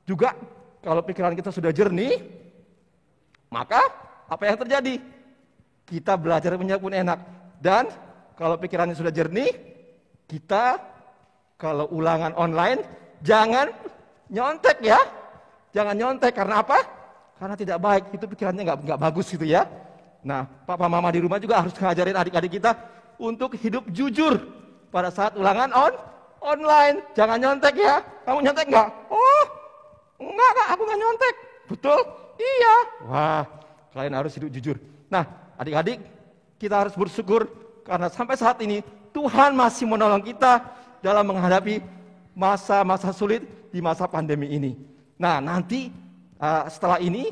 juga kalau pikiran kita sudah jernih, maka apa yang terjadi? Kita belajar pun enak. Dan kalau pikirannya sudah jernih, kita kalau ulangan online jangan nyontek ya. Jangan nyontek, karena apa? Karena tidak baik, itu pikirannya nggak bagus gitu ya. Nah, papa mama di rumah juga harus ngajarin adik-adik kita untuk hidup jujur pada saat ulangan online. Jangan nyontek ya. Kamu nyontek nggak? Oh, enggak Kak, aku nggak nyontek. Betul? Iya. Wah, kalian harus hidup jujur. Nah, adik-adik, kita harus bersyukur karena sampai saat ini Tuhan masih menolong kita dalam menghadapi masa-masa sulit di masa pandemi ini. Nah, nanti setelah ini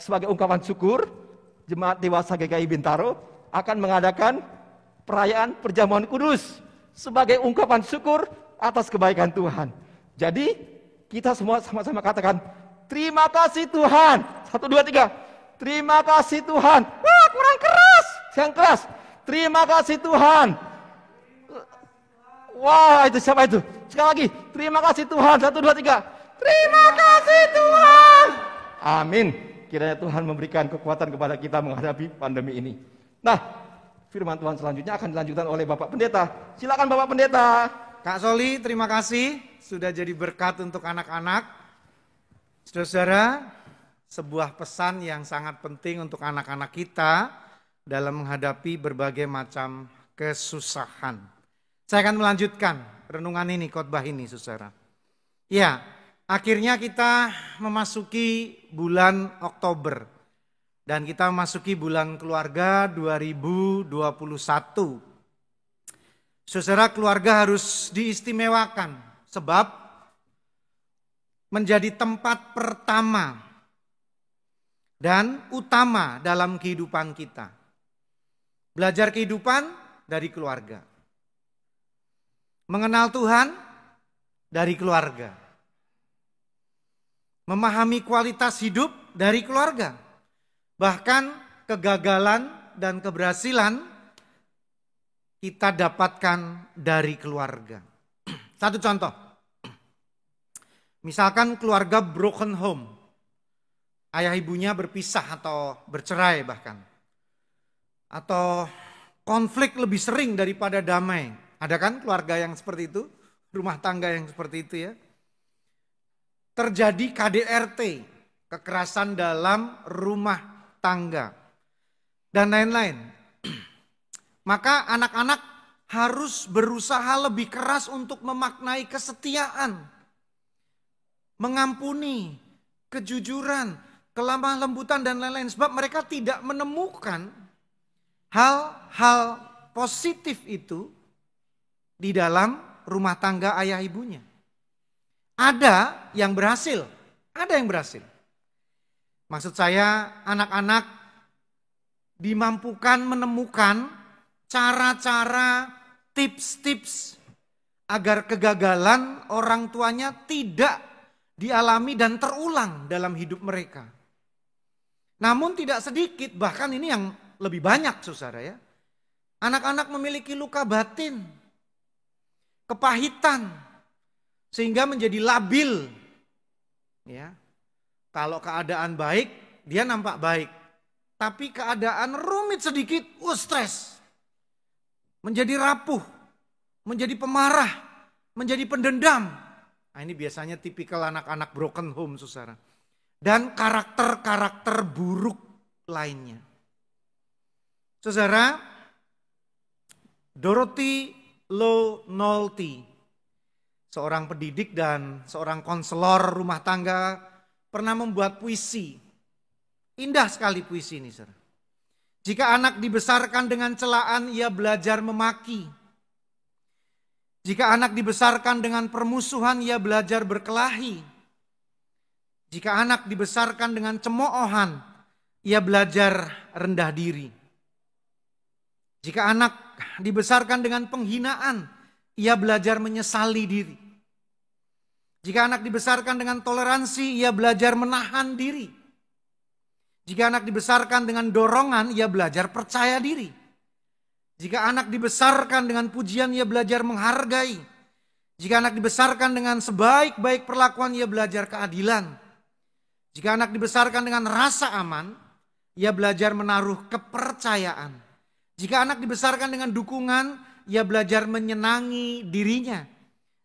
sebagai ungkapan syukur, Jemaat Dewasa GKI Bintaro akan mengadakan perayaan perjamuan kudus sebagai ungkapan syukur atas kebaikan Tuhan. Jadi kita semua sama-sama katakan, terima kasih Tuhan. 1, 2, 3. Terima kasih Tuhan. Wah, kurang keras. Yang keras. Terima kasih Tuhan. Wah, itu siapa itu? Sekali lagi. Terima kasih Tuhan. 1, 2, 3. Terima kasih Tuhan. Amin. Kiranya Tuhan memberikan kekuatan kepada kita menghadapi pandemi ini. Nah, firman Tuhan selanjutnya akan dilanjutkan oleh Bapak Pendeta. Silakan Bapak Pendeta. Kak Soli, terima kasih sudah jadi berkat untuk anak-anak. Saudara-saudara, sebuah pesan yang sangat penting untuk anak-anak kita dalam menghadapi berbagai macam kesusahan. Saya akan melanjutkan renungan ini, khotbah ini, saudara. Ya, akhirnya kita memasuki bulan Oktober dan kita memasuki bulan keluarga 2021. Saudara, keluarga harus diistimewakan sebab menjadi tempat pertama dan utama dalam kehidupan kita. Belajar kehidupan dari keluarga. Mengenal Tuhan dari keluarga. Memahami kualitas hidup dari keluarga. Bahkan kegagalan dan keberhasilan kita dapatkan dari keluarga. Satu contoh. Misalkan keluarga broken home. Ayah ibunya berpisah atau bercerai bahkan. Atau konflik lebih sering daripada damai. Ada kan keluarga yang seperti itu? Rumah tangga yang seperti itu ya. Terjadi KDRT, kekerasan dalam rumah tangga, dan lain-lain. Maka anak-anak harus berusaha lebih keras untuk memaknai kesetiaan, mengampuni, kejujuran, kelemah lembutan dan lain-lain. Sebab mereka tidak menemukan hal-hal positif itu di dalam rumah tangga ayah ibunya. Ada yang berhasil, ada yang berhasil. Maksud saya anak-anak dimampukan menemukan cara-cara, tips-tips agar kegagalan orang tuanya tidak dialami dan terulang dalam hidup mereka. Namun tidak sedikit, bahkan ini yang lebih banyak saudara ya. Anak-anak memiliki luka batin, kepahitan, sehingga menjadi labil. Ya. Kalau keadaan baik, dia nampak baik. Tapi keadaan rumit sedikit, stres. Menjadi rapuh, menjadi pemarah, menjadi pendendam. Nah, ini biasanya tipikal anak-anak broken home, saudara. Dan karakter-karakter buruk lainnya. Saudara, Dorothy Lo Nolte, seorang pendidik dan seorang konselor rumah tangga, pernah membuat puisi. Indah sekali puisi ini, saudara. Jika anak dibesarkan dengan celaan, ia belajar memaki. Jika anak dibesarkan dengan permusuhan, ia belajar berkelahi. Jika anak dibesarkan dengan cemoohan, ia belajar rendah diri. Jika anak dibesarkan dengan penghinaan, ia belajar menyesali diri. Jika anak dibesarkan dengan toleransi, ia belajar menahan diri. Jika anak dibesarkan dengan dorongan, ia belajar percaya diri. Jika anak dibesarkan dengan pujian, ia belajar menghargai. Jika anak dibesarkan dengan sebaik-baik perlakuan, ia belajar keadilan. Jika anak dibesarkan dengan rasa aman, ia belajar menaruh kepercayaan. Jika anak dibesarkan dengan dukungan, ia belajar menyenangi dirinya.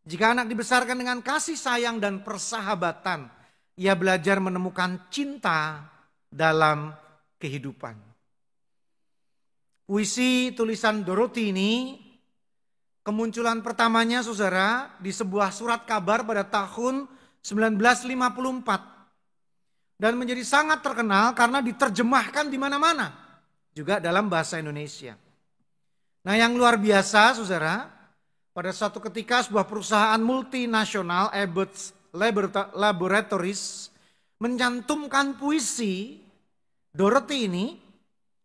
Jika anak dibesarkan dengan kasih sayang dan persahabatan, ia belajar menemukan cinta dalam kehidupan. Puisi tulisan Dorothy ini kemunculan pertamanya saudara di sebuah surat kabar pada tahun 1954 dan menjadi sangat terkenal karena diterjemahkan di mana-mana juga dalam bahasa Indonesia. Nah, yang luar biasa saudara, pada suatu ketika sebuah perusahaan multinasional Abbott Laboratories mencantumkan puisi Dorothy ini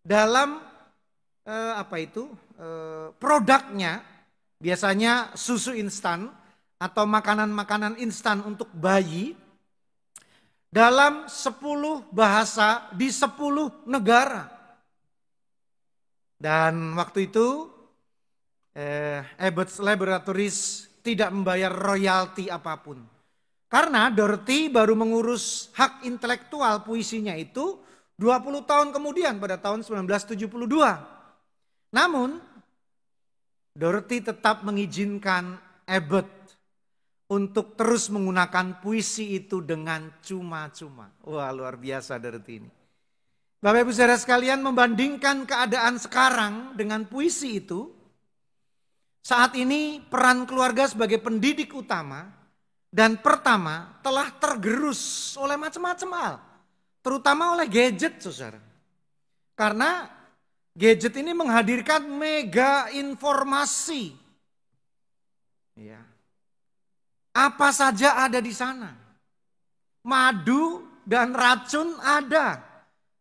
dalam produknya, biasanya susu instan atau makanan-makanan instan untuk bayi dalam 10 bahasa di 10 negara. Dan waktu itu Abbott Laboratories tidak membayar royalti apapun. Karena Dorothy baru mengurus hak intelektual puisinya itu 20 tahun kemudian pada tahun 1972. Namun Dorothy tetap mengizinkan Abbott untuk terus menggunakan puisi itu dengan cuma-cuma. Wah, luar biasa Dorothy ini. Bapak Ibu Saudara sekalian, membandingkan keadaan sekarang dengan puisi itu, saat ini peran keluarga sebagai pendidik utama dan pertama telah tergerus oleh macam-macam hal. Terutama oleh gadget, saudara. Karena gadget ini menghadirkan mega informasi. Ya. Apa saja ada di sana. Madu dan racun ada.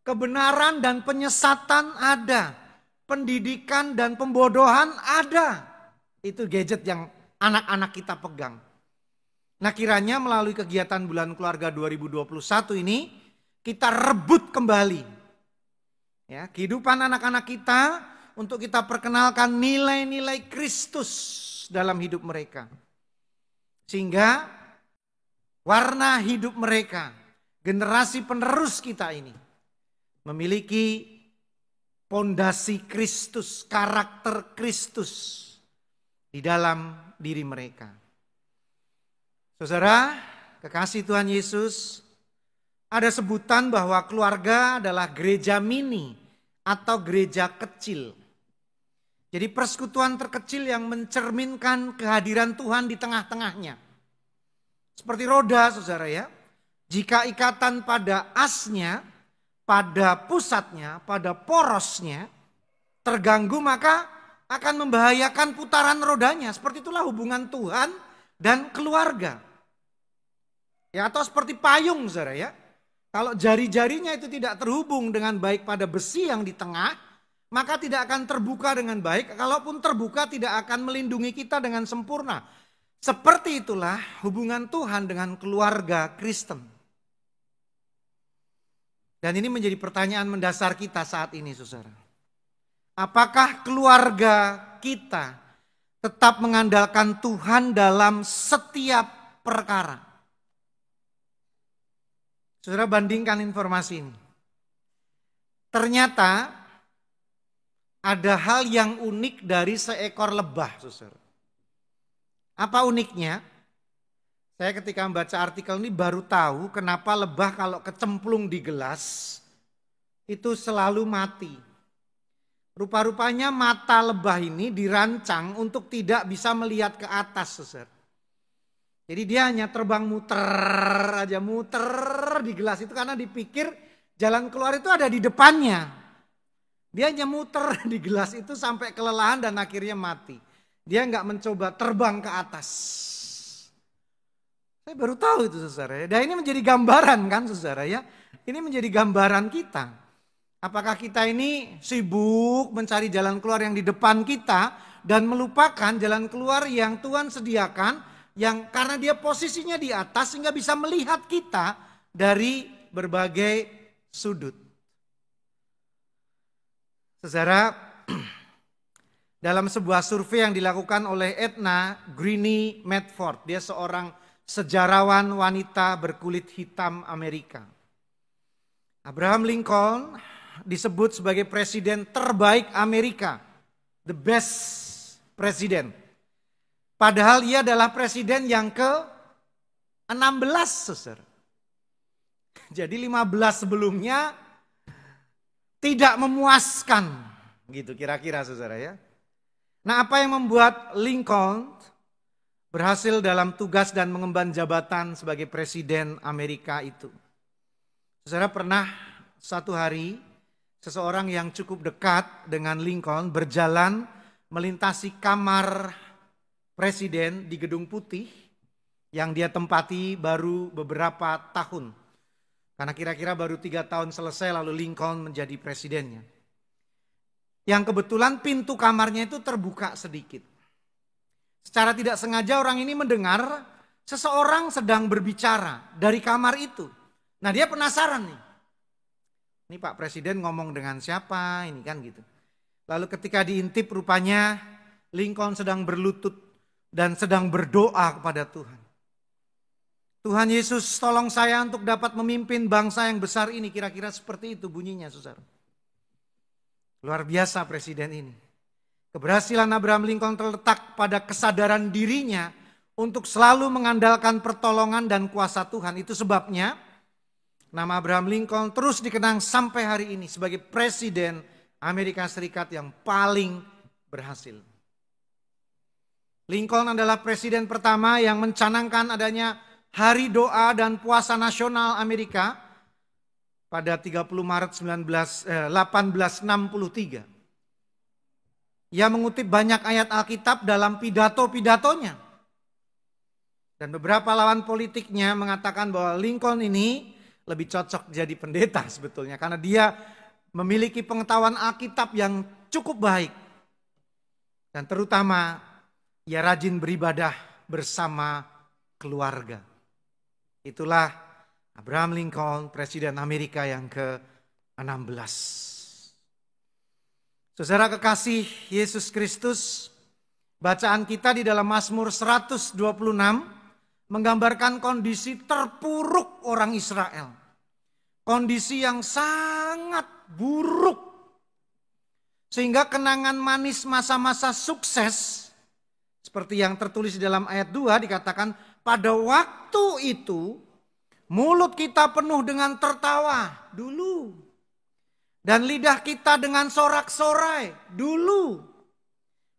Kebenaran dan penyesatan ada. Pendidikan dan pembodohan ada. Itu gadget yang anak-anak kita pegang. Nah, kiranya melalui kegiatan Bulan Keluarga 2021 ini, kita rebut kembali ya, kehidupan anak-anak kita untuk kita perkenalkan nilai-nilai Kristus dalam hidup mereka. Sehingga warna hidup mereka, generasi penerus kita ini memiliki pondasi Kristus, karakter Kristus di dalam diri mereka. Saudara, kekasih Tuhan Yesus, ada sebutan bahwa keluarga adalah gereja mini atau gereja kecil. Jadi persekutuan terkecil yang mencerminkan kehadiran Tuhan di tengah-tengahnya. Seperti roda saudara ya. Jika ikatan pada asnya, pada pusatnya, pada porosnya terganggu maka akan membahayakan putaran rodanya. Seperti itulah hubungan Tuhan dan keluarga. Ya, atau seperti payung saudara ya. Kalau jari-jarinya itu tidak terhubung dengan baik pada besi yang di tengah, maka tidak akan terbuka dengan baik. Kalaupun terbuka tidak akan melindungi kita dengan sempurna. Seperti itulah hubungan Tuhan dengan keluarga Kristen. Dan ini menjadi pertanyaan mendasar kita saat ini saudara. Apakah keluarga kita tetap mengandalkan Tuhan dalam setiap perkara? Saudara bandingkan informasi ini. Ternyata ada hal yang unik dari seekor lebah, saudara. Apa uniknya? Saya ketika membaca artikel ini baru tahu kenapa lebah kalau kecemplung di gelas itu selalu mati. Rupa-rupanya mata lebah ini dirancang untuk tidak bisa melihat ke atas, saudara. Jadi dia hanya terbang muter di gelas itu karena dipikir jalan keluar itu ada di depannya. Dia hanya muter di gelas itu sampai kelelahan dan akhirnya mati. Dia nggak mencoba terbang ke atas. Saya baru tahu itu saudara ya. Dan ini menjadi gambaran kan saudara ya. Ini menjadi gambaran kita. Apakah kita ini sibuk mencari jalan keluar yang di depan kita dan melupakan jalan keluar yang Tuhan sediakan yang karena dia posisinya di atas sehingga bisa melihat kita dari berbagai sudut. Saudara, dalam sebuah survei yang dilakukan oleh Edna Greene Medford, dia seorang sejarawan wanita berkulit hitam Amerika. Abraham Lincoln disebut sebagai presiden terbaik Amerika, the best president. Padahal ia adalah presiden yang ke-16, saudara. Jadi 15 sebelumnya tidak memuaskan, gitu kira-kira saudara ya. Nah, apa yang membuat Lincoln berhasil dalam tugas dan mengemban jabatan sebagai presiden Amerika itu? Saudara, pernah satu hari seseorang yang cukup dekat dengan Lincoln berjalan melintasi kamar presiden di Gedung Putih yang dia tempati baru beberapa tahun. Karena kira-kira baru 3 tahun selesai lalu Lincoln menjadi presidennya. Yang kebetulan pintu kamarnya itu terbuka sedikit. Secara tidak sengaja orang ini mendengar seseorang sedang berbicara dari kamar itu. Nah, dia penasaran nih. Ini Pak Presiden ngomong dengan siapa? Ini kan gitu. Lalu ketika diintip rupanya Lincoln sedang berlutut dan sedang berdoa kepada Tuhan. Tuhan Yesus, tolong saya untuk dapat memimpin bangsa yang besar ini. Kira-kira seperti itu bunyinya, saudara. Luar biasa presiden ini. Keberhasilan Abraham Lincoln terletak pada kesadaran dirinya untuk selalu mengandalkan pertolongan dan kuasa Tuhan. Itu sebabnya nama Abraham Lincoln terus dikenang sampai hari ini sebagai presiden Amerika Serikat yang paling berhasil. Lincoln adalah presiden pertama yang mencanangkan adanya Hari Doa dan Puasa Nasional Amerika pada 30 Maret 1863. Ia mengutip banyak ayat Alkitab dalam pidato-pidatonya. Dan beberapa lawan politiknya mengatakan bahwa Lincoln ini lebih cocok jadi pendeta sebetulnya. Karena dia memiliki pengetahuan Alkitab yang cukup baik. Dan terutama ia rajin beribadah bersama keluarga. Itulah Abraham Lincoln, presiden Amerika yang ke-16. Saudara kekasih Yesus Kristus, bacaan kita di dalam Mazmur 126 menggambarkan kondisi terpuruk orang Israel. Kondisi yang sangat buruk. Sehingga kenangan manis masa-masa sukses, seperti yang tertulis di dalam ayat 2 dikatakan, pada waktu itu mulut kita penuh dengan tertawa dulu. Dan lidah kita dengan sorak-sorai dulu.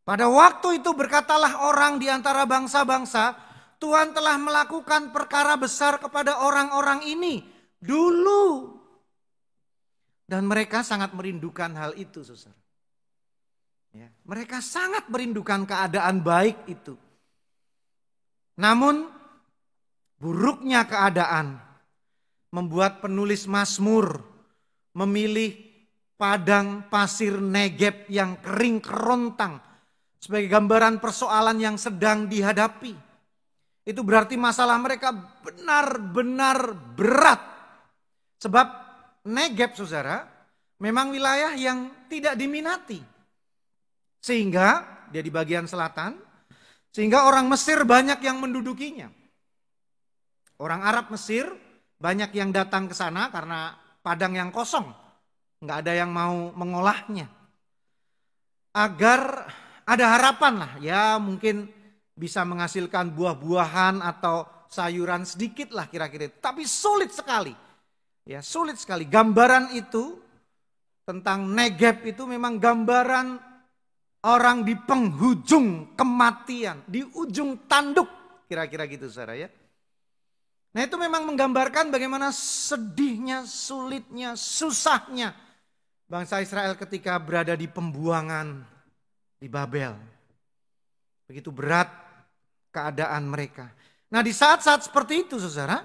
Pada waktu itu berkatalah orang di antara bangsa-bangsa, Tuhan telah melakukan perkara besar kepada orang-orang ini dulu. Dan mereka sangat merindukan hal itu, saudara. Ya, mereka sangat merindukan keadaan baik itu. Namun buruknya keadaan membuat penulis Mazmur memilih padang pasir Negeb yang kering kerontang sebagai gambaran persoalan yang sedang dihadapi. Itu berarti masalah mereka benar-benar berat. Sebab Negeb, saudara, memang wilayah yang tidak diminati. Sehingga dia di bagian selatan, sehingga orang Mesir banyak yang mendudukinya. Orang Arab Mesir banyak yang datang ke sana karena padang yang kosong. Nggak ada yang mau mengolahnya. Agar ada harapan lah, ya mungkin bisa menghasilkan buah-buahan atau sayuran sedikit lah kira-kira. Tapi sulit sekali. Ya, sulit sekali. Gambaran itu tentang Negeb itu memang gambaran orang di penghujung kematian, di ujung tanduk, kira-kira gitu saudara ya. Nah itu memang menggambarkan bagaimana sedihnya, sulitnya, susahnya bangsa Israel ketika berada di pembuangan di Babel. Begitu berat keadaan mereka. Nah di saat-saat seperti itu saudara,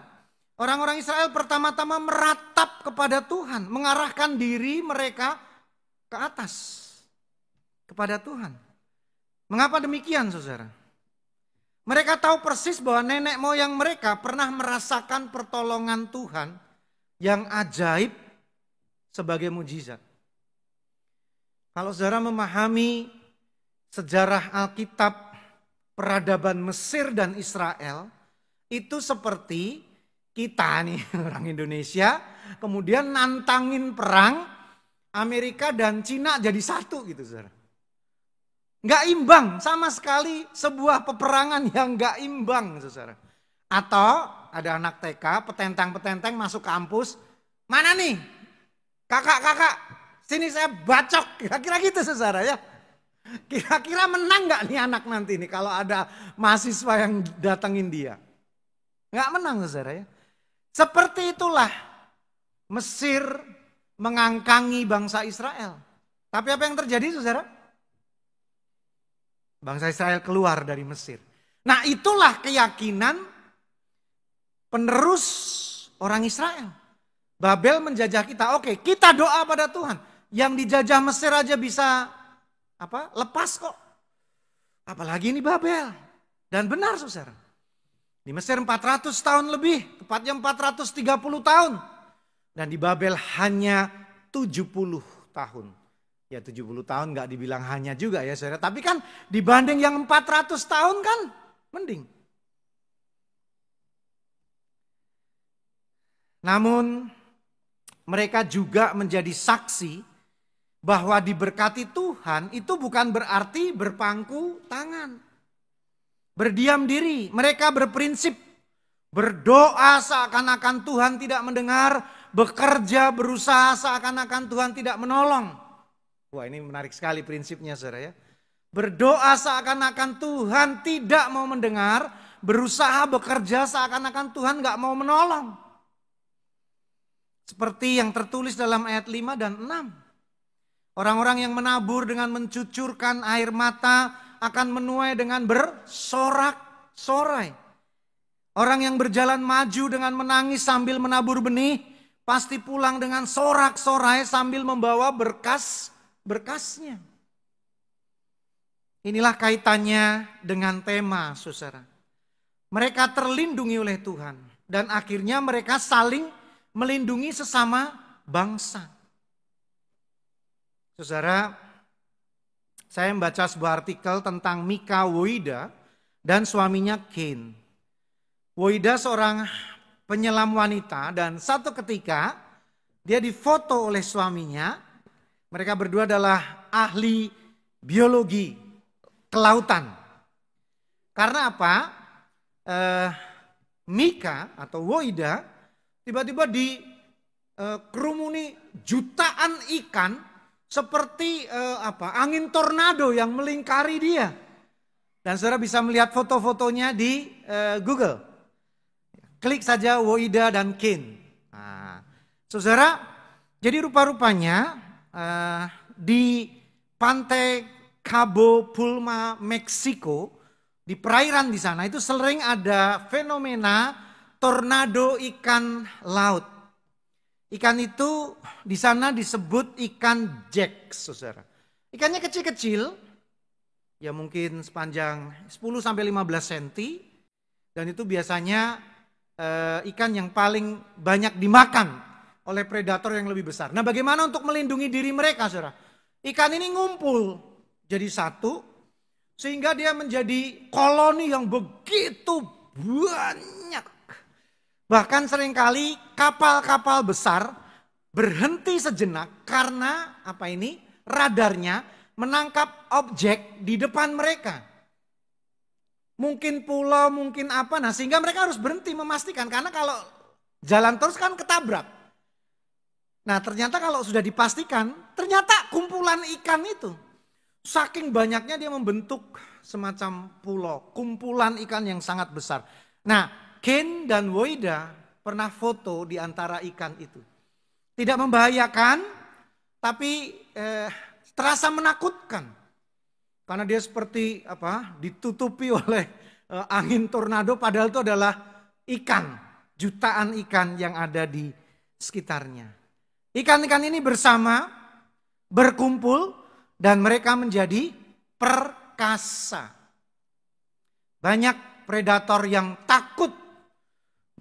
orang-orang Israel pertama-tama meratap kepada Tuhan, mengarahkan diri mereka ke atas. Kepada Tuhan. Mengapa demikian saudara? Mereka tahu persis bahwa nenek moyang mereka pernah merasakan pertolongan Tuhan yang ajaib sebagai mujizat. Kalau saudara memahami sejarah Alkitab peradaban Mesir dan Israel, itu seperti kita nih orang Indonesia kemudian nantangin perang Amerika dan Cina jadi satu gitu saudara. Nggak imbang, sama sekali sebuah peperangan yang nggak imbang, saudara. Atau ada anak TK, petentang-petenteng masuk kampus, mana nih? Kakak-kakak, sini saya bacok, kira-kira gitu saudara ya. Kira-kira menang nggak nih anak nanti nih kalau ada mahasiswa yang datengin dia? Nggak menang saudara ya. Seperti itulah Mesir mengangkangi bangsa Israel. Tapi apa yang terjadi saudara? Bangsa Israel keluar dari Mesir. Nah itulah keyakinan penerus orang Israel. Babel menjajah kita. Oke, kita doa pada Tuhan. Yang dijajah Mesir aja bisa lepas kok. Apalagi ini Babel. Dan benar saudara. Di Mesir 400 tahun lebih. Tepatnya 430 tahun. Dan di Babel hanya 70 tahun. Ya 70 tahun gak dibilang hanya juga ya saudara. Tapi kan dibanding yang 400 tahun kan mending. Namun mereka juga menjadi saksi bahwa diberkati Tuhan itu bukan berarti berpangku tangan. Berdiam diri. Mereka berprinsip berdoa seakan-akan Tuhan tidak mendengar. Bekerja berusaha seakan-akan Tuhan tidak menolong. Wah ini menarik sekali prinsipnya saudara ya. Berdoa seakan-akan Tuhan tidak mau mendengar. Berusaha bekerja seakan-akan Tuhan gak mau menolong. Seperti yang tertulis dalam ayat 5 dan 6. Orang-orang yang menabur dengan mencucurkan air mata akan menuai dengan bersorak-sorai. Orang yang berjalan maju dengan menangis sambil menabur benih pasti pulang dengan sorak-sorai sambil membawa berkasnya. Inilah kaitannya dengan tema saudara. Mereka terlindungi oleh Tuhan dan akhirnya mereka saling melindungi sesama bangsa. Saudara, saya membaca sebuah artikel tentang Mika Woida dan suaminya Cain. Woida seorang penyelam wanita dan satu ketika dia difoto oleh suaminya. Mereka berdua adalah ahli biologi kelautan. Karena apa? Mika atau Woida tiba-tiba dikerumuni jutaan ikan seperti angin tornado yang melingkari dia. Dan saudara bisa melihat foto-fotonya di Google. Klik saja Woida dan Ken. Nah, saudara, jadi rupa-rupanya di pantai Cabo Pulma, Meksiko, di perairan di sana itu sering ada fenomena tornado ikan laut. Ikan itu di sana disebut ikan jack, saudara. Ikannya kecil-kecil, ya mungkin sepanjang 10-15 cm. Dan itu biasanya ikan yang paling banyak dimakan oleh predator yang lebih besar. Nah, bagaimana untuk melindungi diri mereka, saudara? Ikan ini ngumpul jadi satu, sehingga dia menjadi koloni yang begitu banyak. Bahkan seringkali kapal-kapal besar berhenti sejenak karena radarnya menangkap objek di depan mereka. Mungkin pulau, mungkin apa, sehingga mereka harus berhenti memastikan, karena kalau jalan terus kan ketabrak. Nah, ternyata kalau sudah dipastikan, ternyata kumpulan ikan itu, saking banyaknya dia membentuk semacam pulau, kumpulan ikan yang sangat besar. Nah, Ken dan Woida pernah foto di antara ikan itu. Tidak membahayakan, tapi terasa menakutkan. Karena dia seperti ditutupi oleh angin tornado, padahal itu adalah ikan, jutaan ikan yang ada di sekitarnya. Ikan-ikan ini bersama berkumpul dan mereka menjadi perkasa. Banyak predator yang takut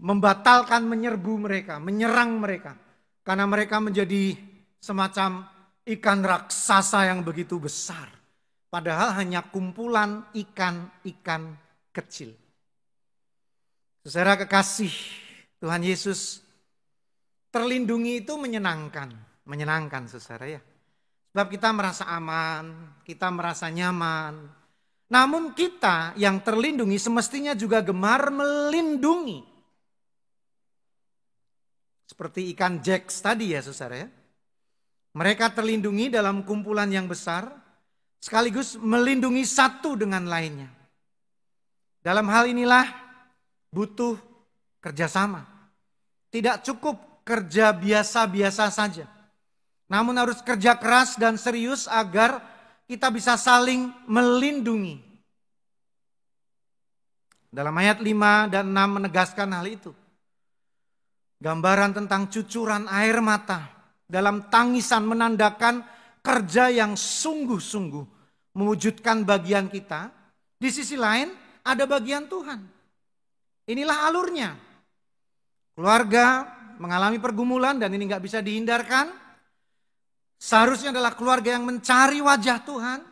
membatalkan menyerbu mereka, menyerang mereka. Karena mereka menjadi semacam ikan raksasa yang begitu besar. Padahal hanya kumpulan ikan-ikan kecil. Saudara kekasih Tuhan Yesus, terlindungi itu menyenangkan saudara ya. Sebab kita merasa aman, kita merasa nyaman. Namun kita yang terlindungi semestinya juga gemar melindungi. Seperti ikan Jack tadi ya saudara ya. Mereka terlindungi dalam kumpulan yang besar, sekaligus melindungi satu dengan lainnya. Dalam hal inilah butuh kerjasama. Tidak cukup kerja biasa-biasa saja. Namun harus kerja keras dan serius agar kita bisa saling melindungi. Dalam ayat 5 dan 6 menegaskan hal itu. Gambaran tentang cucuran air mata dalam tangisan menandakan kerja yang sungguh-sungguh mewujudkan bagian kita. Di sisi lain ada bagian Tuhan. Inilah alurnya. Keluarga mengalami pergumulan dan ini gak bisa dihindarkan. Seharusnya adalah keluarga yang mencari wajah Tuhan,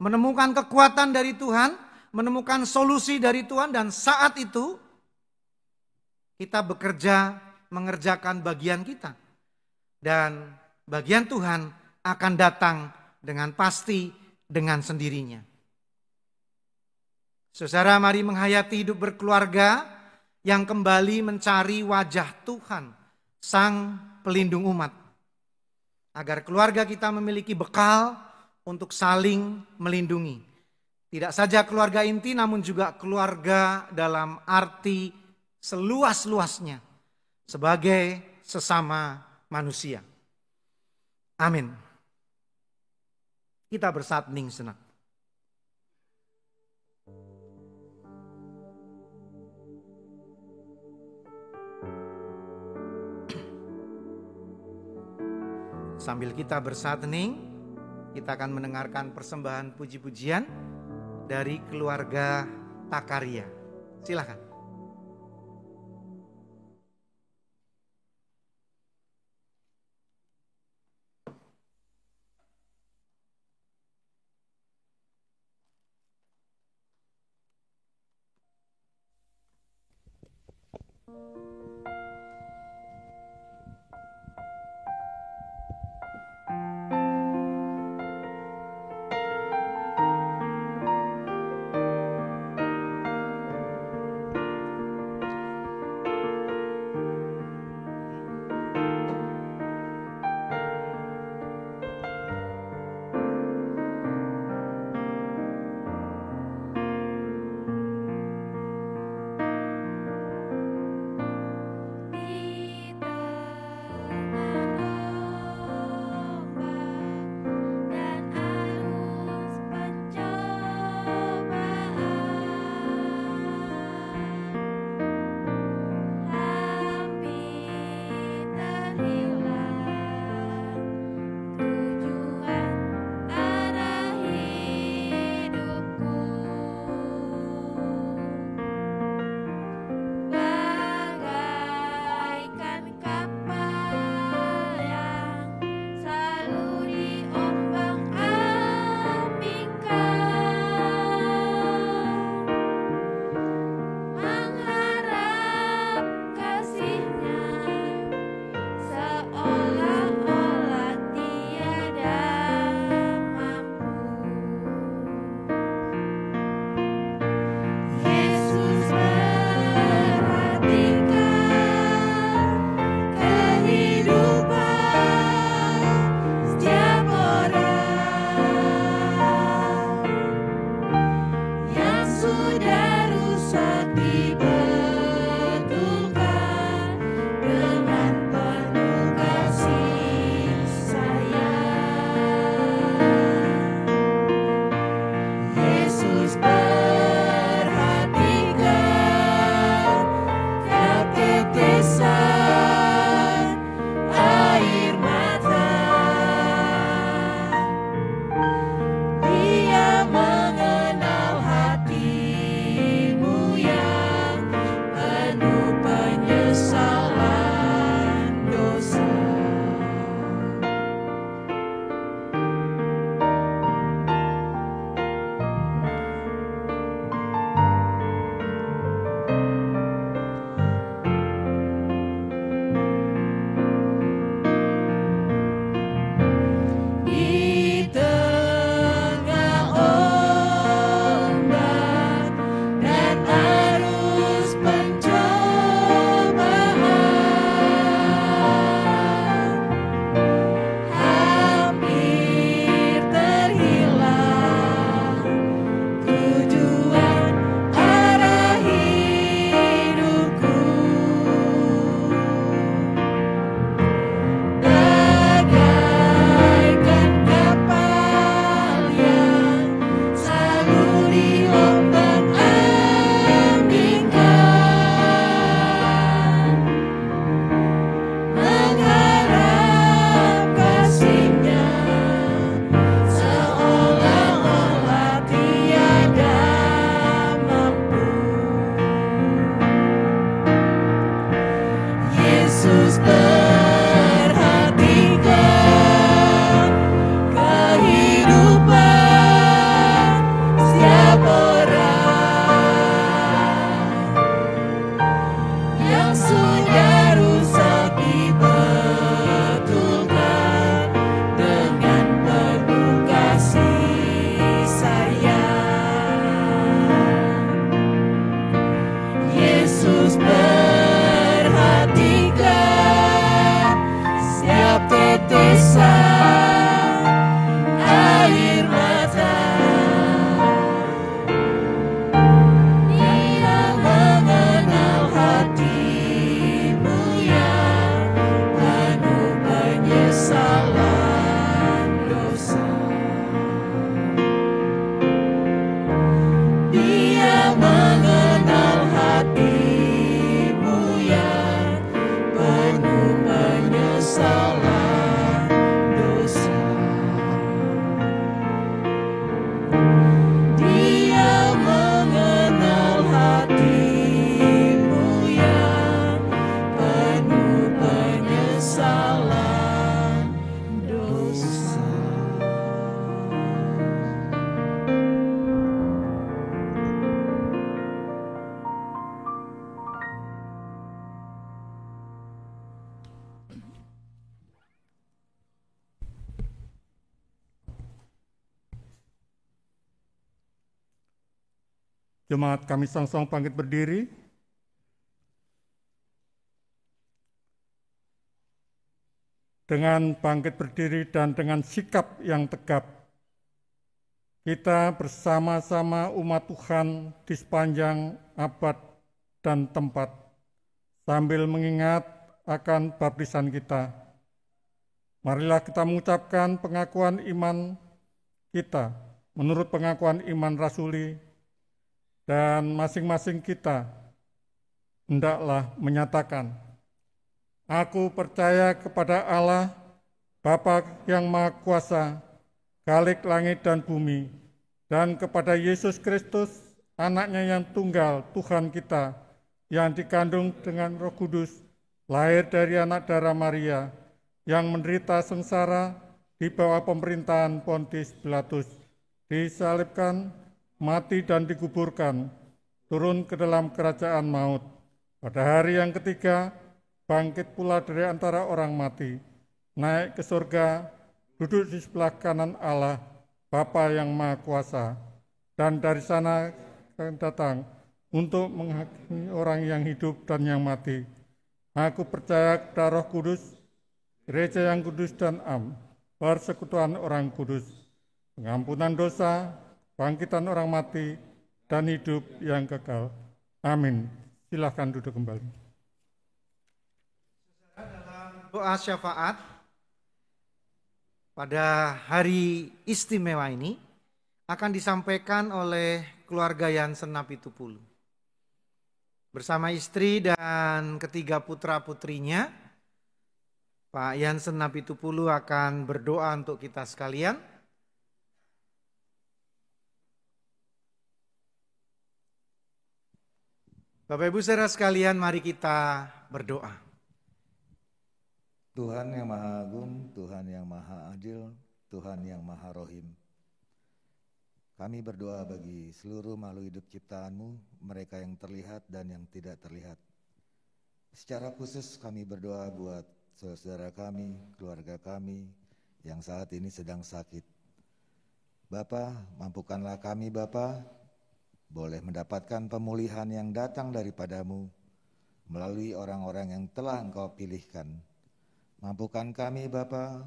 menemukan kekuatan dari Tuhan, menemukan solusi dari Tuhan, dan saat itu kita bekerja mengerjakan bagian kita. Dan bagian Tuhan akan datang dengan pasti, dengan sendirinya. Saudara, mari menghayati hidup berkeluarga yang kembali mencari wajah Tuhan, Sang Pelindung umat. Agar keluarga kita memiliki bekal untuk saling melindungi. Tidak saja keluarga inti, namun juga keluarga dalam arti seluas-luasnya sebagai sesama manusia. Amin. Kita bersatu hening sejenak. Sambil kita bersatu hening, kita akan mendengarkan persembahan puji-pujian dari keluarga Takaria. Silakan. Jemaat kami sama-sama bangkit berdiri. Dengan bangkit berdiri dan dengan sikap yang tegap, kita bersama-sama umat Tuhan di sepanjang abad dan tempat, sambil mengingat akan baptisan kita. Marilah kita mengucapkan pengakuan iman kita menurut pengakuan iman rasuli, dan masing-masing kita hendaklah menyatakan, aku percaya kepada Allah, Bapa yang Maha Kuasa, Khalik langit dan bumi, dan kepada Yesus Kristus, anaknya yang tunggal, Tuhan kita, yang dikandung dengan Roh Kudus, lahir dari anak darah Maria, yang menderita sengsara di bawah pemerintahan Pontius Pilatus, disalibkan, mati dan dikuburkan, turun ke dalam kerajaan maut. Pada hari yang ketiga, bangkit pula dari antara orang mati, naik ke surga, duduk di sebelah kanan Allah, Bapa yang Maha Kuasa, dan dari sana akan datang untuk menghakimi orang yang hidup dan yang mati. Aku percaya kepada Roh Kudus, gereja yang kudus dan am, persekutuan orang kudus, pengampunan dosa, bangkitan orang mati, dan hidup yang kekal. Amin. Silakan duduk kembali. Doa syafaat pada hari istimewa ini akan disampaikan oleh keluarga Jansen Napitupulu. Bersama istri dan ketiga putra-putrinya, Pak Jansen Napitupulu akan berdoa untuk kita sekalian. Bapak Ibu saudara sekalian, mari kita berdoa. Tuhan yang Maha Agung, Tuhan yang Maha Adil, Tuhan yang Maha Rohim. Kami berdoa bagi seluruh makhluk hidup ciptaan-Mu, mereka yang terlihat dan yang tidak terlihat. Secara khusus kami berdoa buat saudara kami, keluarga kami yang saat ini sedang sakit. Bapa, mampukanlah kami Bapa, boleh mendapatkan pemulihan yang datang daripada-Mu melalui orang-orang yang telah Engkau pilihkan. Mampukan kami Bapa,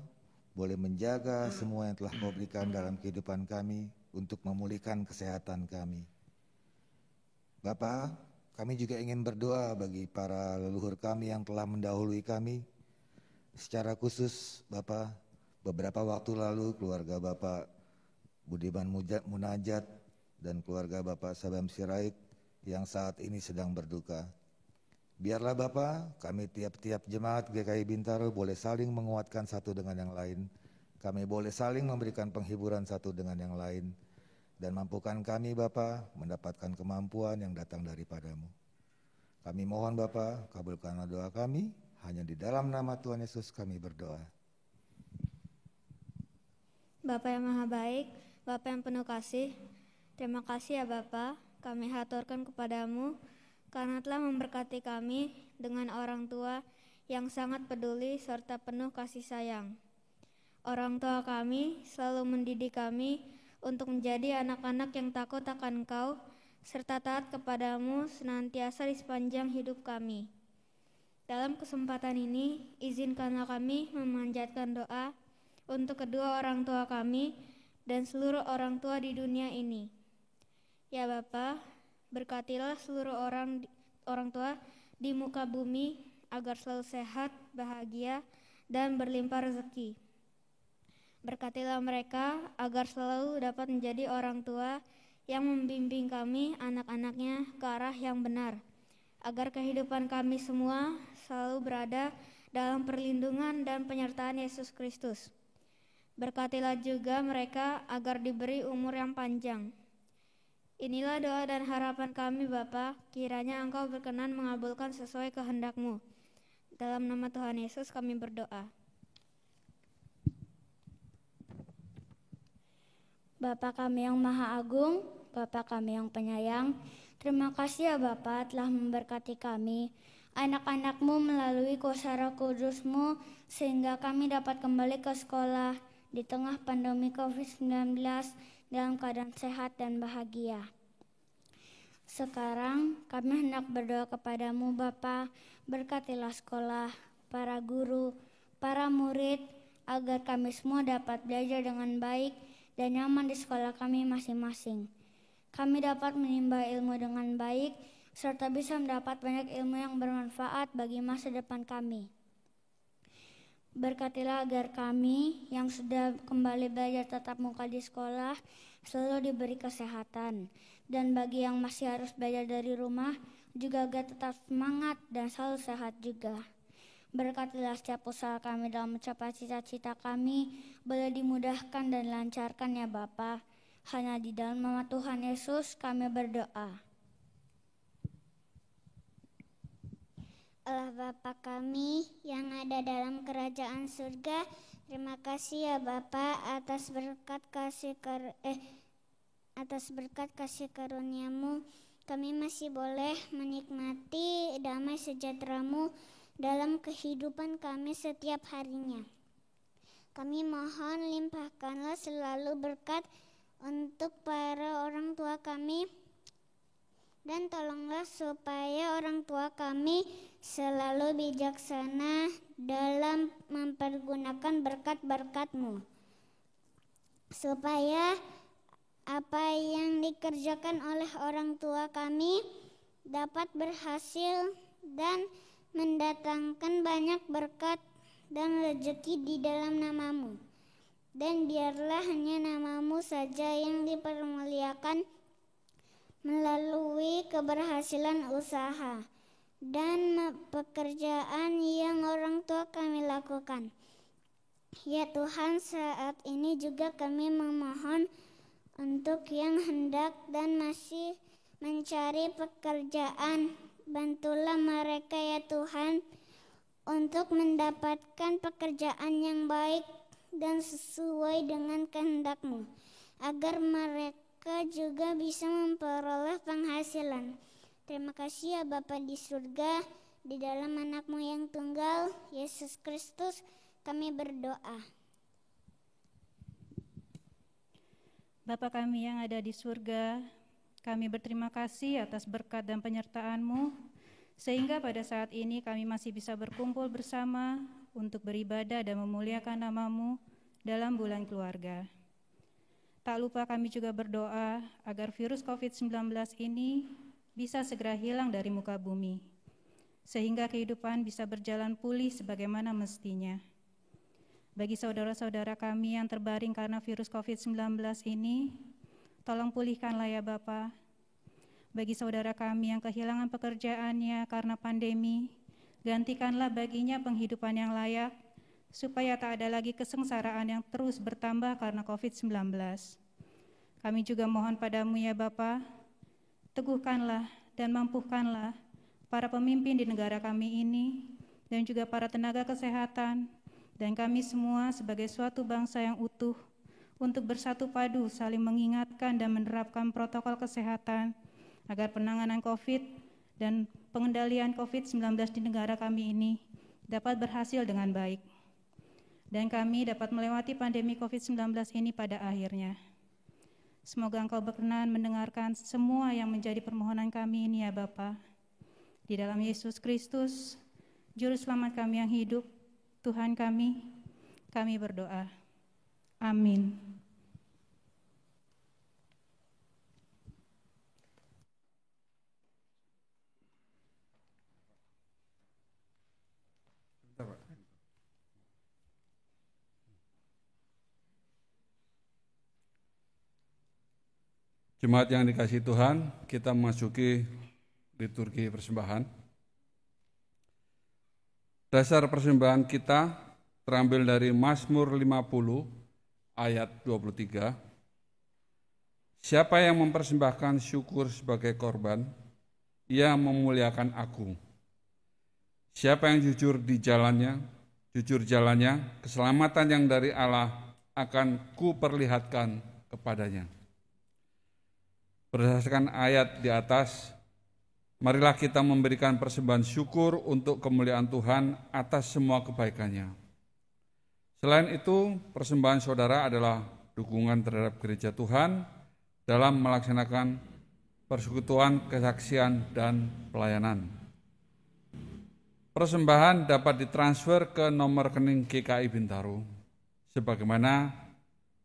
boleh menjaga semua yang telah Kau berikan dalam kehidupan kami untuk memulihkan kesehatan kami. Bapa, kami juga ingin berdoa bagi para leluhur kami yang telah mendahului kami. Secara khusus Bapa, beberapa waktu lalu keluarga Bapak Budiman Munajat dan keluarga Bapak Sabam Sirait yang saat ini sedang berduka. Biarlah Bapak, kami tiap-tiap jemaat GKI Bintaro boleh saling menguatkan satu dengan yang lain. Kami boleh saling memberikan penghiburan satu dengan yang lain. Dan mampukan kami Bapak mendapatkan kemampuan yang datang daripada-Mu. Kami mohon Bapak, kabulkanlah doa kami. Hanya di dalam nama Tuhan Yesus kami berdoa. Bapa yang Maha Baik, Bapa yang penuh kasih, terima kasih ya Bapa, kami haturkan kepadamu karena telah memberkati kami dengan orang tua yang sangat peduli serta penuh kasih sayang. Orang tua kami selalu mendidik kami untuk menjadi anak-anak yang takut akan Engkau serta taat kepadamu senantiasa di sepanjang hidup kami. Dalam kesempatan ini, izinkanlah kami memanjatkan doa untuk kedua orang tua kami dan seluruh orang tua di dunia ini. Ya Bapa, berkatilah seluruh orang tua di muka bumi agar selalu sehat, bahagia, dan berlimpah rezeki. Berkatilah mereka agar selalu dapat menjadi orang tua yang membimbing kami, anak-anaknya, ke arah yang benar, agar kehidupan kami semua selalu berada dalam perlindungan dan penyertaan Yesus Kristus. Berkatilah juga mereka agar diberi umur yang panjang. Inilah doa dan harapan kami Bapa, kiranya Engkau berkenan mengabulkan sesuai kehendak-Mu. Dalam nama Tuhan Yesus kami berdoa. Bapa kami yang Maha Agung, Bapa kami yang penyayang, terima kasih ya Bapa telah memberkati kami, anak-anak-Mu melalui kuasa Roh Kudus-Mu, sehingga kami dapat kembali ke sekolah di tengah pandemi COVID-19 dalam keadaan sehat dan bahagia. Sekarang kami hendak berdoa kepadamu Bapa, berkatilah sekolah, para guru, para murid, agar kami semua dapat belajar dengan baik dan nyaman di sekolah kami masing-masing. Kami dapat menimba ilmu dengan baik, serta bisa mendapat banyak ilmu yang bermanfaat bagi masa depan kami. Berkatilah agar kami yang sudah kembali belajar tatap muka di sekolah selalu diberi kesehatan, dan bagi yang masih harus belajar dari rumah juga agar tetap semangat dan selalu sehat juga. Berkatilah setiap usaha kami dalam mencapai cita-cita kami boleh dimudahkan dan lancarkan ya Bapa. Hanya di dalam nama Tuhan Yesus kami berdoa. Allah Bapa kami yang ada dalam kerajaan surga, terima kasih ya Bapa atas berkat kasih karunia-Mu. Kami masih boleh menikmati damai sejahtera-Mu dalam kehidupan kami setiap harinya. Kami mohon limpahkanlah selalu berkat untuk para orang tua kami, dan tolonglah supaya orang tua kami selalu bijaksana dalam mempergunakan berkat-berkat-Mu, supaya apa yang dikerjakan oleh orang tua kami dapat berhasil dan mendatangkan banyak berkat dan rezeki di dalam nama-Mu. Dan biarlah hanya nama-Mu saja yang dipermuliakan melalui keberhasilan usaha dan pekerjaan yang orang tua kami lakukan. Ya Tuhan, saat ini juga kami memohon untuk yang hendak dan masih mencari pekerjaan. Bantulah mereka ya Tuhan untuk mendapatkan pekerjaan yang baik dan sesuai dengan kehendak-Mu, agar mereka juga bisa memperoleh penghasilan. Terima kasih ya Bapa di surga, di dalam anak-Mu yang tunggal, Yesus Kristus, kami berdoa. Bapa kami yang ada di surga, kami berterima kasih atas berkat dan penyertaan-Mu, sehingga pada saat ini kami masih bisa berkumpul bersama untuk beribadah dan memuliakan nama-Mu dalam bulan keluarga. Tak lupa kami juga berdoa agar virus COVID-19 ini bisa segera hilang dari muka bumi, sehingga kehidupan bisa berjalan pulih sebagaimana mestinya. Bagi saudara-saudara kami yang terbaring karena virus COVID-19 ini, tolong pulihkanlah ya Bapa. Bagi saudara kami yang kehilangan pekerjaannya karena pandemi, gantikanlah baginya penghidupan yang layak, supaya tak ada lagi kesengsaraan yang terus bertambah karena COVID-19. Kami juga mohon padamu ya Bapa, teguhkanlah dan mampukanlah para pemimpin di negara kami ini, dan juga para tenaga kesehatan, dan kami semua sebagai suatu bangsa yang utuh, untuk bersatu padu saling mengingatkan dan menerapkan protokol kesehatan, agar penanganan COVID dan pengendalian COVID-19 di negara kami ini dapat berhasil dengan baik, dan kami dapat melewati pandemi COVID-19 ini pada akhirnya. Semoga Engkau berkenan mendengarkan semua yang menjadi permohonan kami ini ya Bapa. Di dalam Yesus Kristus, Juru Selamat kami yang hidup, Tuhan kami berdoa. Amin. Jemaat yang dikasihi Tuhan, kita memasuki liturgi persembahan. Dasar persembahan kita terambil dari Mazmur 50 ayat 23. Siapa yang mempersembahkan syukur sebagai korban, ia memuliakan aku. Siapa yang jujur jalannya, keselamatan yang dari Allah akan kuperlihatkan kepadanya. Berdasarkan ayat di atas, marilah kita memberikan persembahan syukur untuk kemuliaan Tuhan atas semua kebaikannya. Selain itu, persembahan saudara adalah dukungan terhadap gereja Tuhan dalam melaksanakan persekutuan, kesaksian, dan pelayanan. Persembahan dapat ditransfer ke nomor rekening GKI Bintaro sebagaimana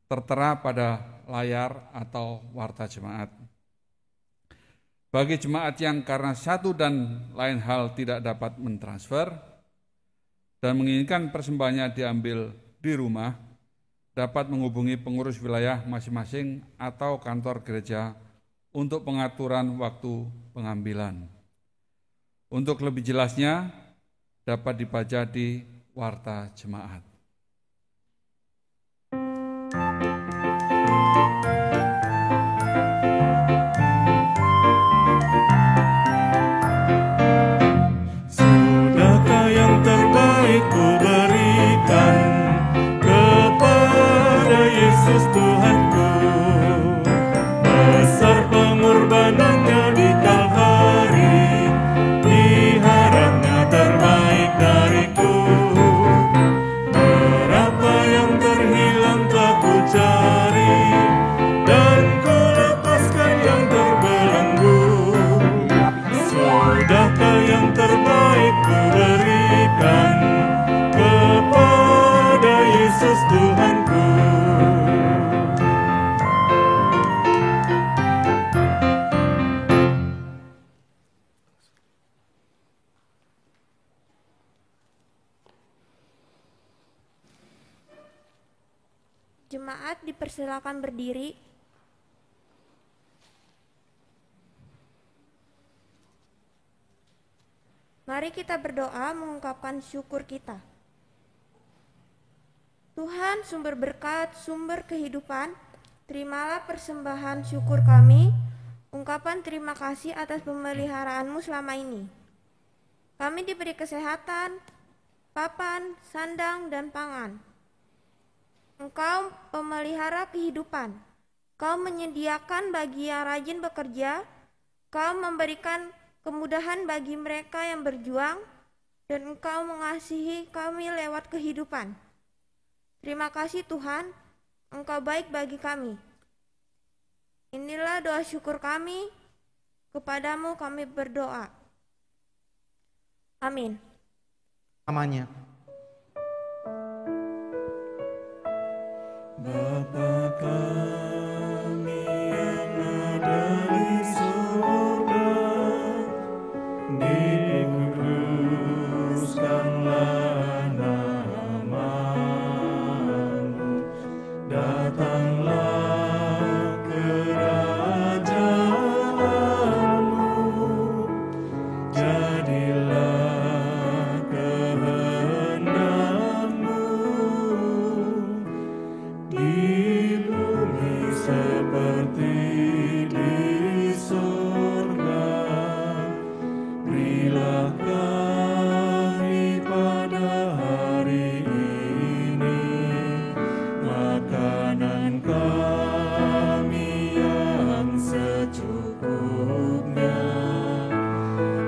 tertera pada layar atau warta jemaat. Bagi jemaat yang karena satu dan lain hal tidak dapat mentransfer dan menginginkan persembahannya diambil di rumah, dapat menghubungi pengurus wilayah masing-masing atau kantor gereja untuk pengaturan waktu pengambilan. Untuk lebih jelasnya, dapat dibaca di warta jemaat. Sudahkah yang terbaik ku berikan kepada Yesus Tuhanku? Besar pengorbanannya di Kalvari, diharapnya terbaik dariku. Berapa yang terhilang tak ku cari, dan ku lepaskan yang terbelenggu. Sudahkah yang terbaik ku berikan kepada Yesus Tuhanku? Jemaat dipersilakan berdiri. Mari kita berdoa mengungkapkan syukur kita. Tuhan, sumber berkat, sumber kehidupan, terimalah persembahan syukur kami, ungkapan terima kasih atas pemeliharaan-Mu selama ini. Kami diberi kesehatan, papan, sandang, dan pangan. Engkau pemelihara kehidupan. Kau menyediakan bagi yang rajin bekerja. Kau memberikan kemudahan bagi mereka yang berjuang, dan Engkau mengasihi kami lewat kehidupan. Terima kasih Tuhan, Engkau baik bagi kami. Inilah doa syukur kami, kepadamu kami berdoa. Amin. Namanya. Bapa kami yang ada di surga, dikuduskanlah nama-Mu, datanglah kerajaan-Mu, jadilah kehendak-Mu di bumi seperti di surga. Berilah kami pada hari ini makanan kami yang secukupnya,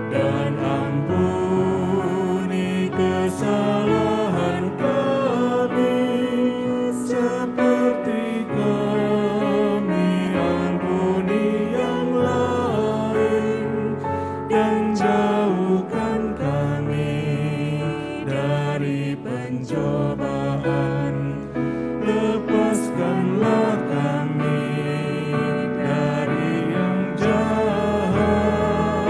dan ampuni kesalahan kami seperti kami ampuni yang lain, dan jauhkan kami dari pencobaan, lepaskanlah kami dari yang jahat,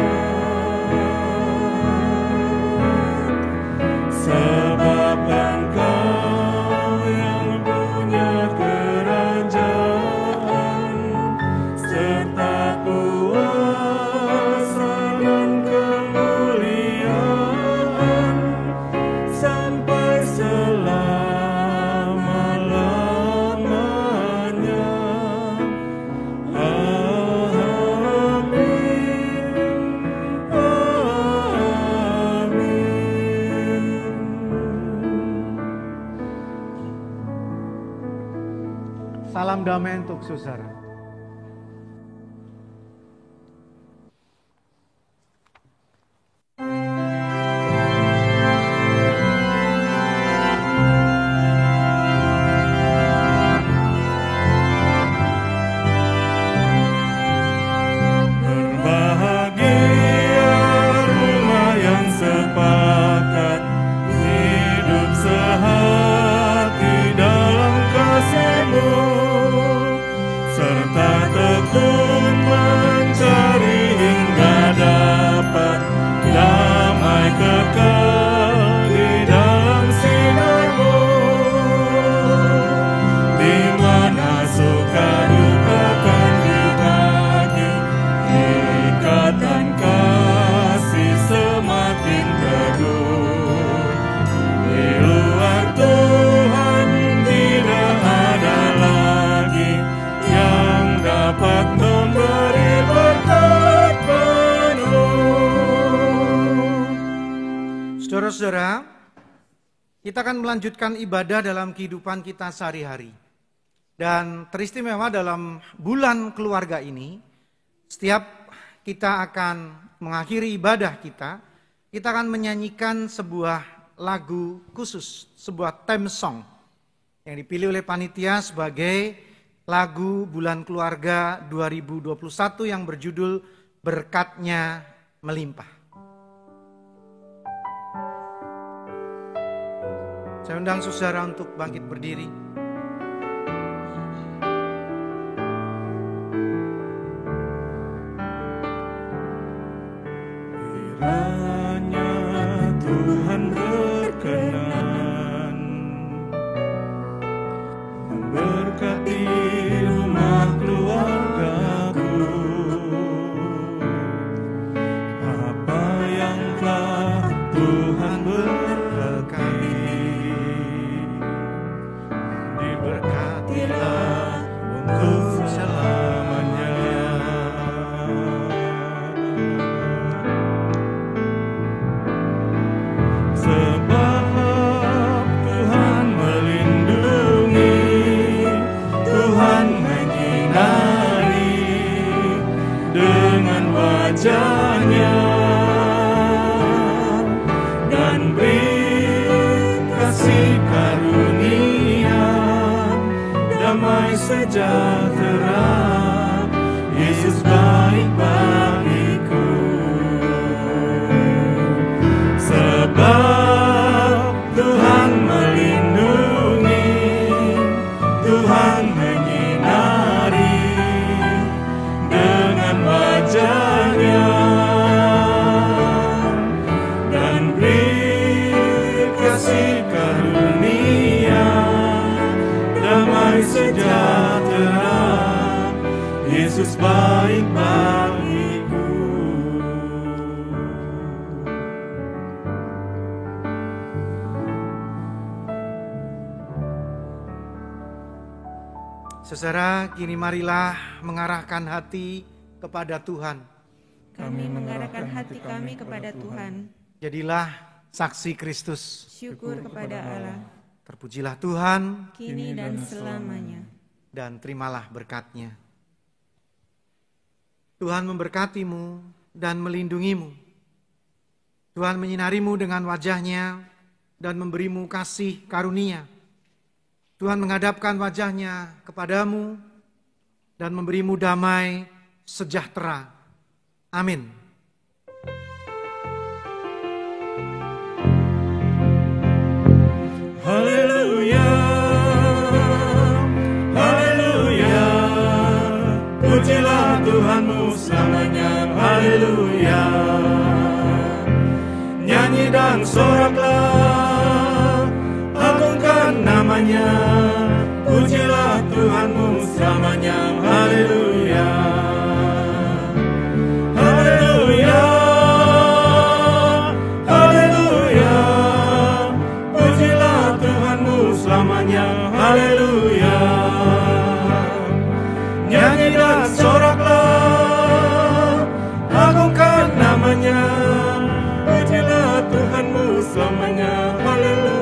sebab Engkau yang punya kerajaan serta kuasa dan kemuliaan sampai selama-lamanya. Salam damai untuk saudara. saudara, kita akan melanjutkan ibadah dalam kehidupan kita sehari-hari. Dan teristimewa dalam bulan keluarga ini, setiap kita akan mengakhiri ibadah kita akan menyanyikan sebuah lagu khusus, sebuah theme song yang dipilih oleh panitia sebagai lagu bulan keluarga 2021 yang berjudul Berkatnya Melimpah. Saya undang saudara untuk bangkit berdiri. Kiranya Tuhan berkenan memberkati rumah keluargaku, apa yang telah Tuhan berkati, diberkatilah untuk selamanya. Sebab Tuhan melindungi, Tuhan menyinari dengan wajah-Nya dan beri kasih karunia, damai sejahtera. Yesus baik bagiku. Sebab Tuhan melindungi, Tuhan menyinari dengan wajah-Nya dan beri kasih karunia, damai sejahtera. Yesus baik bagiku. Saudara, kini marilah mengarahkan hati kepada Tuhan. Kami mengarahkan hati kami kepada Tuhan. Jadilah saksi Kristus. Syukur kepada Allah. Terpujilah Tuhan, kini dan selamanya. Dan terimalah berkat-Nya. Tuhan memberkatimu dan melindungimu. Tuhan menyinarimu dengan wajah-Nya dan memberimu kasih karunia. Tuhan menghadapkan wajah-Nya kepadamu dan memberimu damai sejahtera. Amin. Haleluya, haleluya, pujilah Tuhanmu selamanya. Haleluya, nyanyi dan soraklah, agungkan namanya. Pujilah Tuhanmu selamanya. Haleluya, haleluya, haleluya, pujilah Tuhanmu selamanya. Haleluya, nyanyi dan soraklah, agungkan namanya. Pujilah Tuhanmu selamanya. Haleluya. Saudara,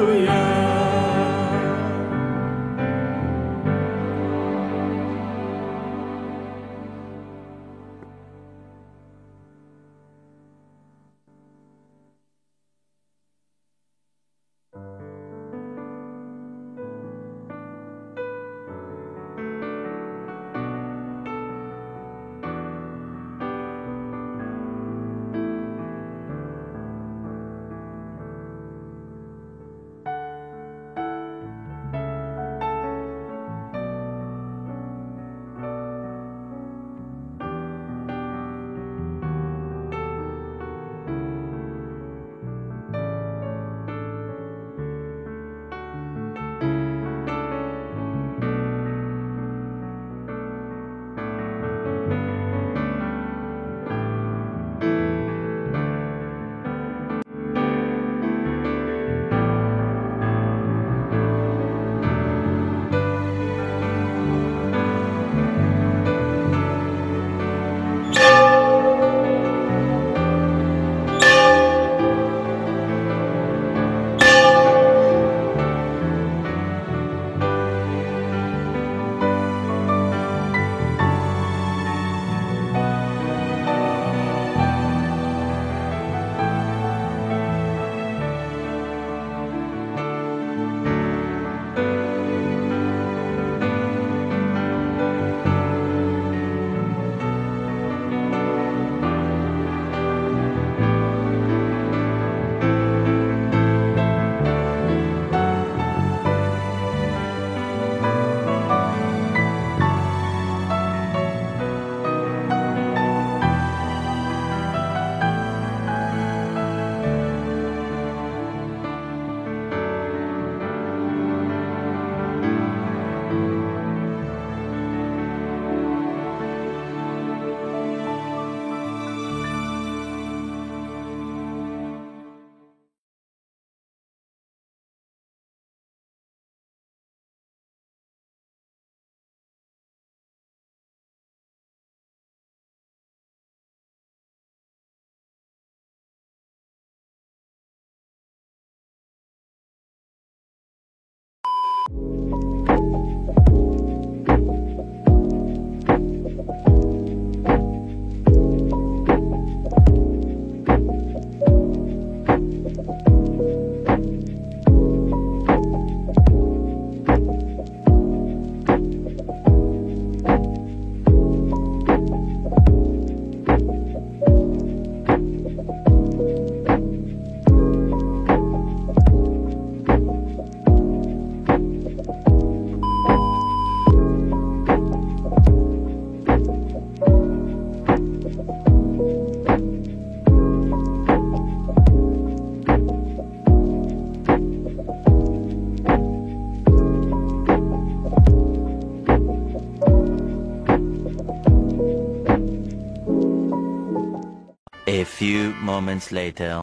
few moments later.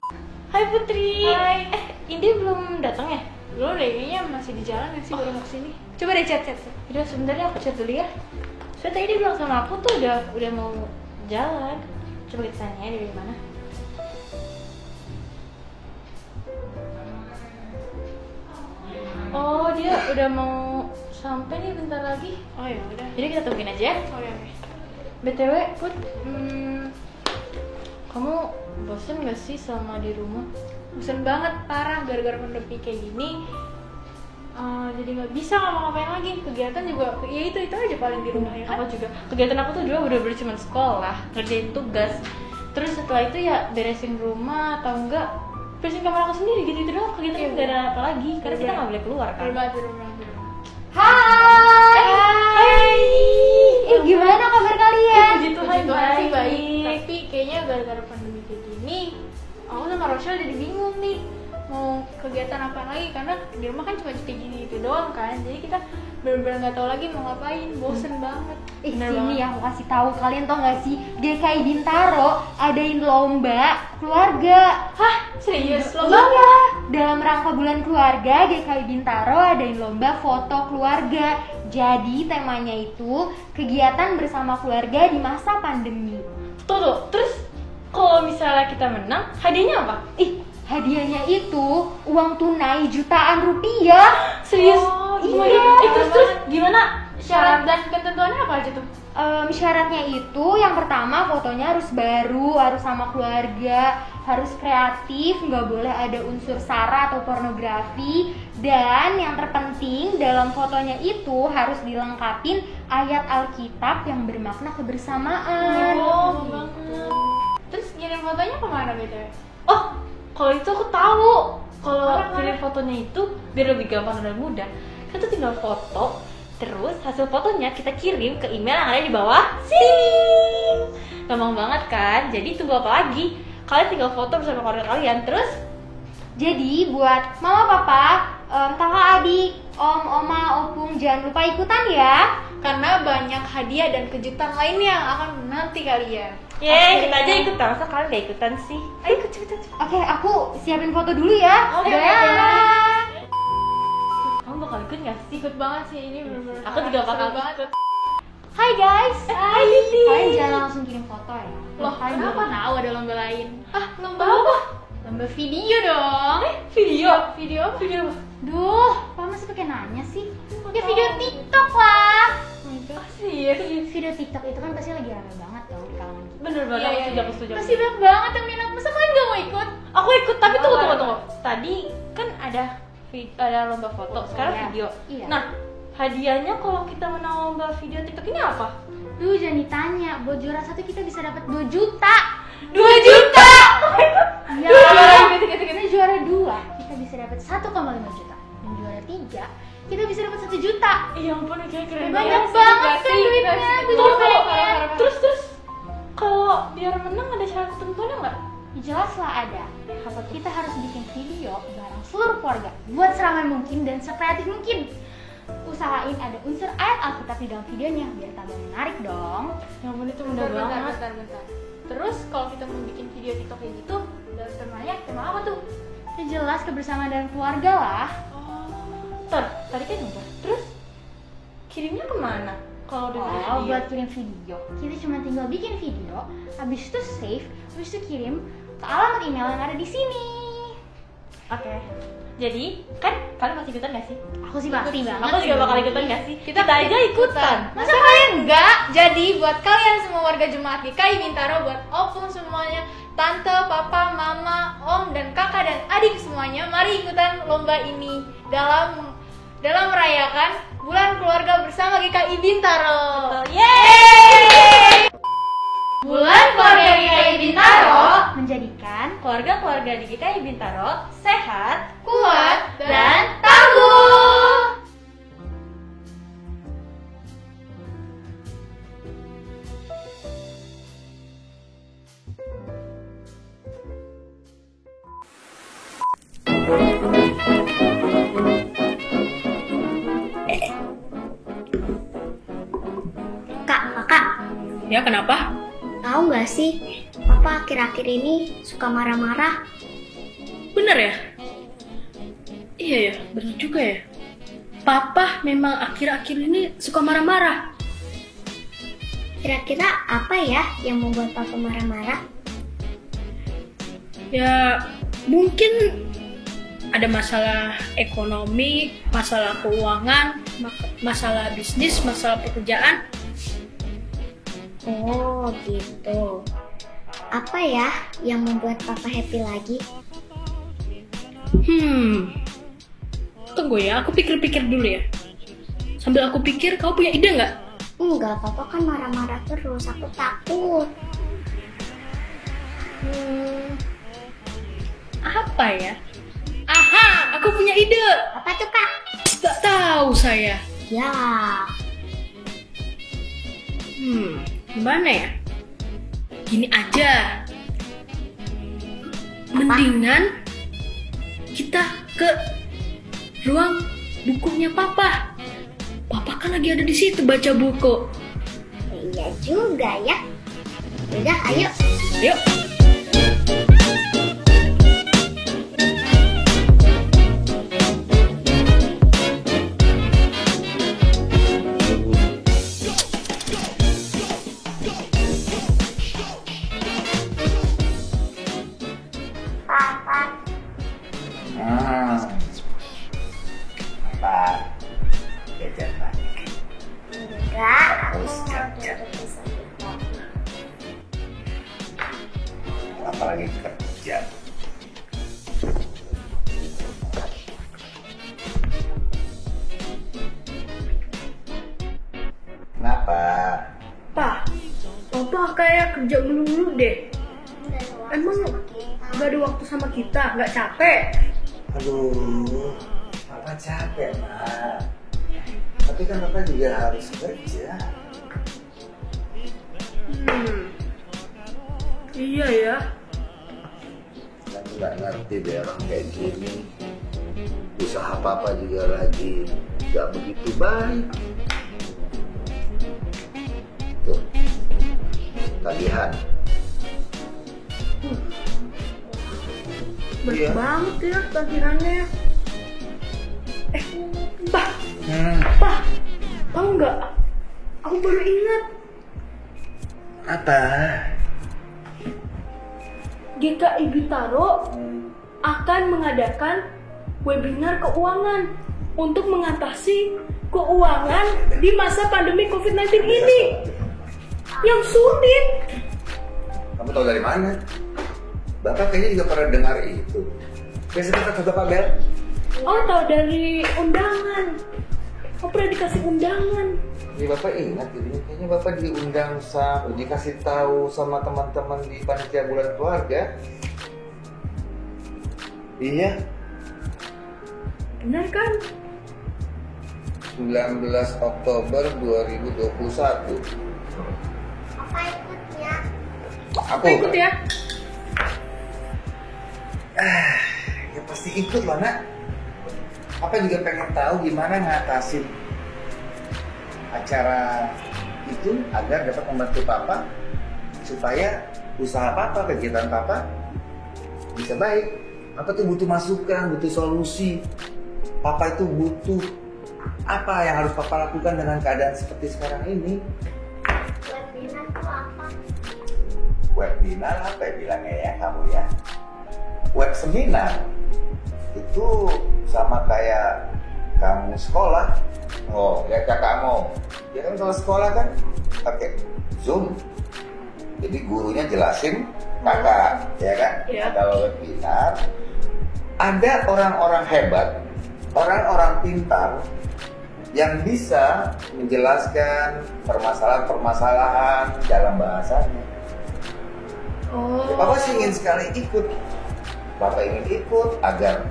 Hai Putri. Hai. Indi belum datang ya? Belum deh, kayaknya masih di jalan sih baru mau kesini. Coba deh chat. Udah sebentar ya, aku chat dulu ya. Soalnya tadi dia bilang sama aku tuh udah mau jalan. Coba kita tanya dia dari mana. Oh, dia udah mau sampai nih bentar lagi. Oh ya udah. Jadi kita tungguin aja ya. Oh ya oke. BTW, Put, kamu bosen gak sih sama di rumah? Bosen banget, parah gara-gara pandemi kayak gini. Jadi nggak bisa ngapa-ngapain lagi. Kegiatan juga ya itu aja paling di rumah ya kan. Aku juga. Kegiatan aku tuh dulu bener-bener cuma sekolah, ngerjain tugas. Terus setelah itu ya beresin rumah atau enggak beresin kamar aku sendiri gitu doang. Kegiatan nggak ada apa lagi karena kita nggak boleh keluar kan. Hai. Gimana kabar kalian? Puji Tuhan sih baik. Tapi kayaknya gara-gara pandemi kayak gini, aku sama Rochelle jadi bingung nih mau kegiatan apa lagi karena di rumah kan cuma kayak gini gitu doang kan. Jadi kita benar-benar nggak tahu lagi mau ngapain, bosen banget. Sini aku kasih tahu kalian, tau gak sih GKI Bintaro adain lomba keluarga. Hah? Serius? Lomba Iya, dalam rangka bulan keluarga GKI Bintaro adain lomba foto keluarga. Jadi temanya itu kegiatan bersama keluarga di masa pandemi. Tuh, terus kalau misalnya kita menang, hadiahnya apa? Hadiahnya itu uang tunai jutaan rupiah. Serius? Iya. Terus gimana? Syarat dan ketentuannya apa aja tuh? Syaratnya itu yang pertama fotonya harus baru, harus sama keluarga, harus kreatif, nggak boleh ada unsur sara atau pornografi, dan yang terpenting dalam fotonya itu harus dilengkapin ayat Alkitab yang bermakna kebersamaan. Oh, banget. Terus ngirim fotonya kemana BTW? Oh, kalau itu aku tahu. Kalau kirim fotonya itu biar lebih gampang dan mudah, kita tuh tinggal foto, terus hasil fotonya kita kirim ke email yang ada di bawah sini. Gampang banget kan? Jadi tunggu apa lagi? Kalian tinggal foto bersama keluarga kalian, terus jadi buat mama papa, kakak adik, om, oma, opung jangan lupa ikutan ya, karena banyak hadiah dan kejutan lainnya yang akan menanti kalian. Yeay, kita aja ikutan, masa kalian gak ikutan sih? Ayo ikut cepetan. Oke, aku siapin foto dulu ya. Oke. Kamu bakal ikut gak sih? Ikut banget sih, ini bener-bener Aku juga bakal ikut. Hai guys. Hai Liti. Kalian jangan langsung kirim foto ya. Loh, Kalian kenapa? belum Tahu ada lomba lain. Lomba apa? Lomba video dong. Video? Duh, Pak masih pakai nanya sih? Ya video TikTok lah. Video TikTok itu kan pasti lagi rame banget dong di kalangan kita. Bener banget, aku setuju. Pasti banyak banget yang minat. Masa kalian gak mau ikut? Aku ikut, tapi tunggu. Tadi kan ada lomba foto, sekarang video. Iya. Nah, hadiahnya kalau kita menang lomba video TikTok ini apa? Duh, jangan ditanya. Buat juara 1 kita bisa dapat 2 juta. 2 juta? Iya. Kita juara 2 kita bisa dapat 1,5 juta. Dan juara 3 kita bisa dapat 1 juta. Iya ampun, kayak keren banget kan duitnya. Terus kalau biar menang ada syarat ketentuannya nggak? Jelas lah ada. Kita harus bikin video bareng seluruh keluarga buat seramai mungkin dan sekreatif mungkin. Usahain ada unsur ayat Alkitab di dalam videonya biar tambah menarik dong. Ya ampun, itu mudah banget. Bentar. Terus kalau kita mau bikin video TikTok kayak gitu, dan temanya tema apa tuh? Ya jelas kebersamaan dan keluarga lah. Tadi kan udah. Terus kirimnya kemana? Kalau udah video? Buat kirim video, kita cuma tinggal bikin video, habis itu save, habis itu kirim ke alamat email yang ada di sini. Oke. Jadi, kan kalian masih ikutan gak sih? Aku sih pasti banget. Aku juga bakal ikutan gak sih? Kita aja ikutan. Masa kalian enggak? Jadi buat kalian semua warga Jemaat GKI Bintaro, buat opung semuanya, tante, papa, mama, om, dan kakak dan adik semuanya, mari ikutan lomba ini dalam merayakan Bulan Keluarga bersama GKI Bintaro. Yeay! Bulan Keluarga GKI Bintaro menjadikan keluarga-keluarga di GKI Bintaro sehat, kuat, dan tangguh. Kak, Ya, kenapa? tahu nggak sih Papa akhir-akhir ini suka marah-marah. Bener ya? Iya ya, bener juga ya. Papa memang akhir-akhir ini suka marah-marah. Kira-kira apa ya yang membuat Papa marah-marah? Ya, mungkin ada masalah ekonomi, masalah keuangan, masalah bisnis, masalah pekerjaan. Oh gitu. Apa ya yang membuat Papa happy lagi? Tunggu ya, aku pikir-pikir dulu ya. Sambil aku pikir, kau punya ide nggak? Enggak, Papa kan marah-marah terus, aku takut. Apa ya? Aha, aku punya ide. Apa tuh, Kak? Gak tahu saya. Ya. Gimana ya? Gini aja. Mendingan kita ke ruang bukunya Papa. Papa kan lagi ada di situ baca buku. Iya juga ya. Udah, ayo. Yuk. Apalagi kerja. Kenapa? Pak, Papa kayak kerja melulu deh. Emang gak ada waktu sama kita, gak capek? Aduh, Papa capek, Mak. Tapi kan Papa juga harus kerja. Iya ya. Aku nggak ngerti deh orang kayak gini. Usaha Papa juga lagi nggak begitu baik. Tuh, tagihan. Berat banget ya tagihannya. Pak, Pak, tahu nggak? Aku baru ingat. Apa? GKI Bintaro akan mengadakan webinar keuangan untuk mengatasi keuangan di masa pandemi COVID-19 ini yang sulit. Kamu tahu dari mana? Bapak kayaknya juga pernah dengar itu. Biasanya kata Bapak Bel. Oh, tahu dari undangan. Oh, pernah dikasih undangan. Jadi Bapak ingat ini kayaknya Bapak diundang dikasih tahu sama teman-teman di panitia bulan keluarga. Iya. Benar kan? 19 Oktober 2021. Apa ikut ya? Apa ikut ya? Ya pasti ikut lah, Nak. Apa juga pengen tahu gimana ngatasin acara itu agar dapat membantu Papa supaya usaha Papa, kegiatan Papa bisa baik. Papa tuh butuh masukan, butuh solusi. Papa itu butuh apa yang harus Papa lakukan dengan keadaan seperti sekarang ini. Webinar itu apa? Webinar apa ya bilangnya ya kamu ya? Web seminar itu sama kayak kamu sekolah. Oh, ya kakakmu. Ya kan kalau sekolah kan pakai Zoom. Jadi gurunya jelasin kakak, ya kan? Ya. Kalau webinar ada orang-orang hebat, orang-orang pintar yang bisa menjelaskan permasalahan-permasalahan dalam bahasanya. Oh. Ya, Papa sih ingin sekali ikut. Papa ingin ikut agar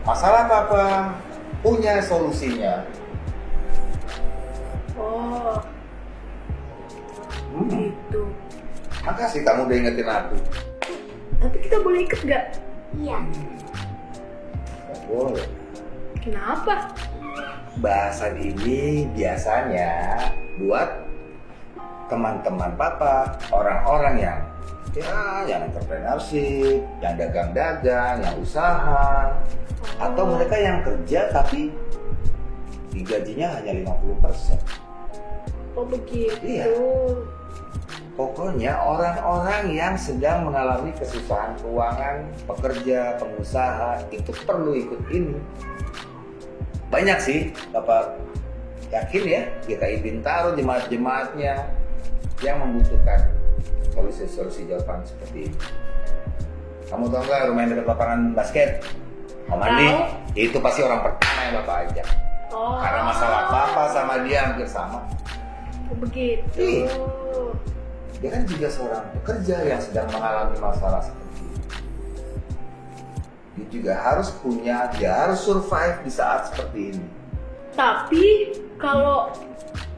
masalah Papa punya solusinya. Oh. Gitu. Makasih kamu udah ingetin aku. Tapi kita boleh ikut gak? Iya. Gak boleh. Kenapa? Bahasan ini biasanya buat teman-teman Papa, orang-orang yang entrepreneurship, yang dagang-dagang, yang usaha, atau mereka yang kerja tapi gajinya hanya 50%. Oh begitu. Iya. Pokoknya orang-orang yang sedang mengalami kesusahan keuangan, pekerja, pengusaha, itu perlu ikut ini. Banyak sih, Bapak yakin ya, GKI Bintaro, jemaat-jemaatnya yang membutuhkan solusi-solusi jawaban seperti ini. Kamu tahu nggak rumah yang dekat lapangan basket? Om Andi, itu pasti orang pertama yang Bapak ajak. Oh. Karena masalah Papa sama dia hampir sama. Begitu. Iya. Dia kan juga seorang pekerja yang sedang mengalami masalah seperti ini. Dia juga harus punya, dia harus survive di saat seperti ini. Tapi kalau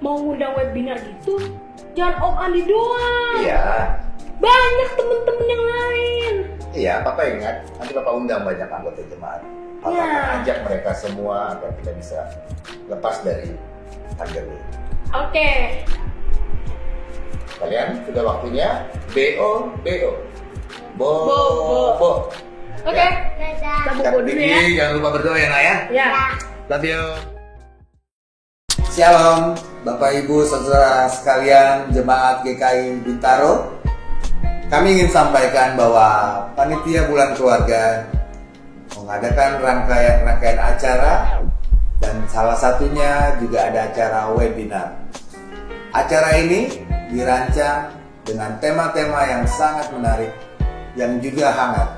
mau ngundang webinar gitu, jangan Om Andi doang. Iya. Banyak temen-temen yang lain. Iya, Papa ingat, nanti Papa undang banyak anggota jemaat. Papa akan ajak mereka semua agar kita bisa lepas dari pandemi. Oke. Kalian sudah waktunya BO. Bo. Oke. Kita bobo dulu ya. Jangan lupa berdoa ya, Nak ya. Ya. Love you. Shalom, Bapak Ibu saudara sekalian jemaat GKI Bintaro. Kami ingin sampaikan bahwa panitia bulan keluarga mengadakan rangkaian acara dan salah satunya juga ada acara webinar. Acara ini dirancang dengan tema-tema yang sangat menarik, yang juga hangat,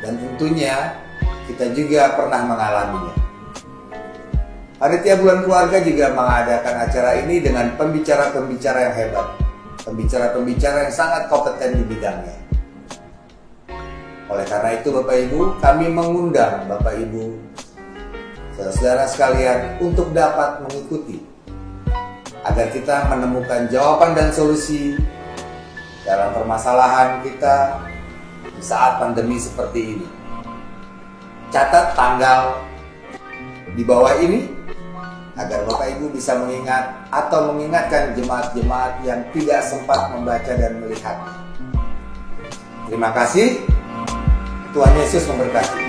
dan tentunya kita juga pernah mengalaminya. Panitia bulan keluarga juga mengadakan acara ini dengan pembicara-pembicara yang hebat, pembicara-pembicara yang sangat kompeten di bidangnya. Oleh karena itu Bapak Ibu, kami mengundang Bapak Ibu, saudara-saudara sekalian untuk dapat mengikuti agar kita menemukan jawaban dan solusi dalam permasalahan kita di saat pandemi seperti ini. Catat tanggal di bawah ini agar Bapak Ibu bisa mengingat atau mengingatkan jemaat-jemaat yang tidak sempat membaca dan melihatnya. Terima kasih. Tuhan Yesus memberkati.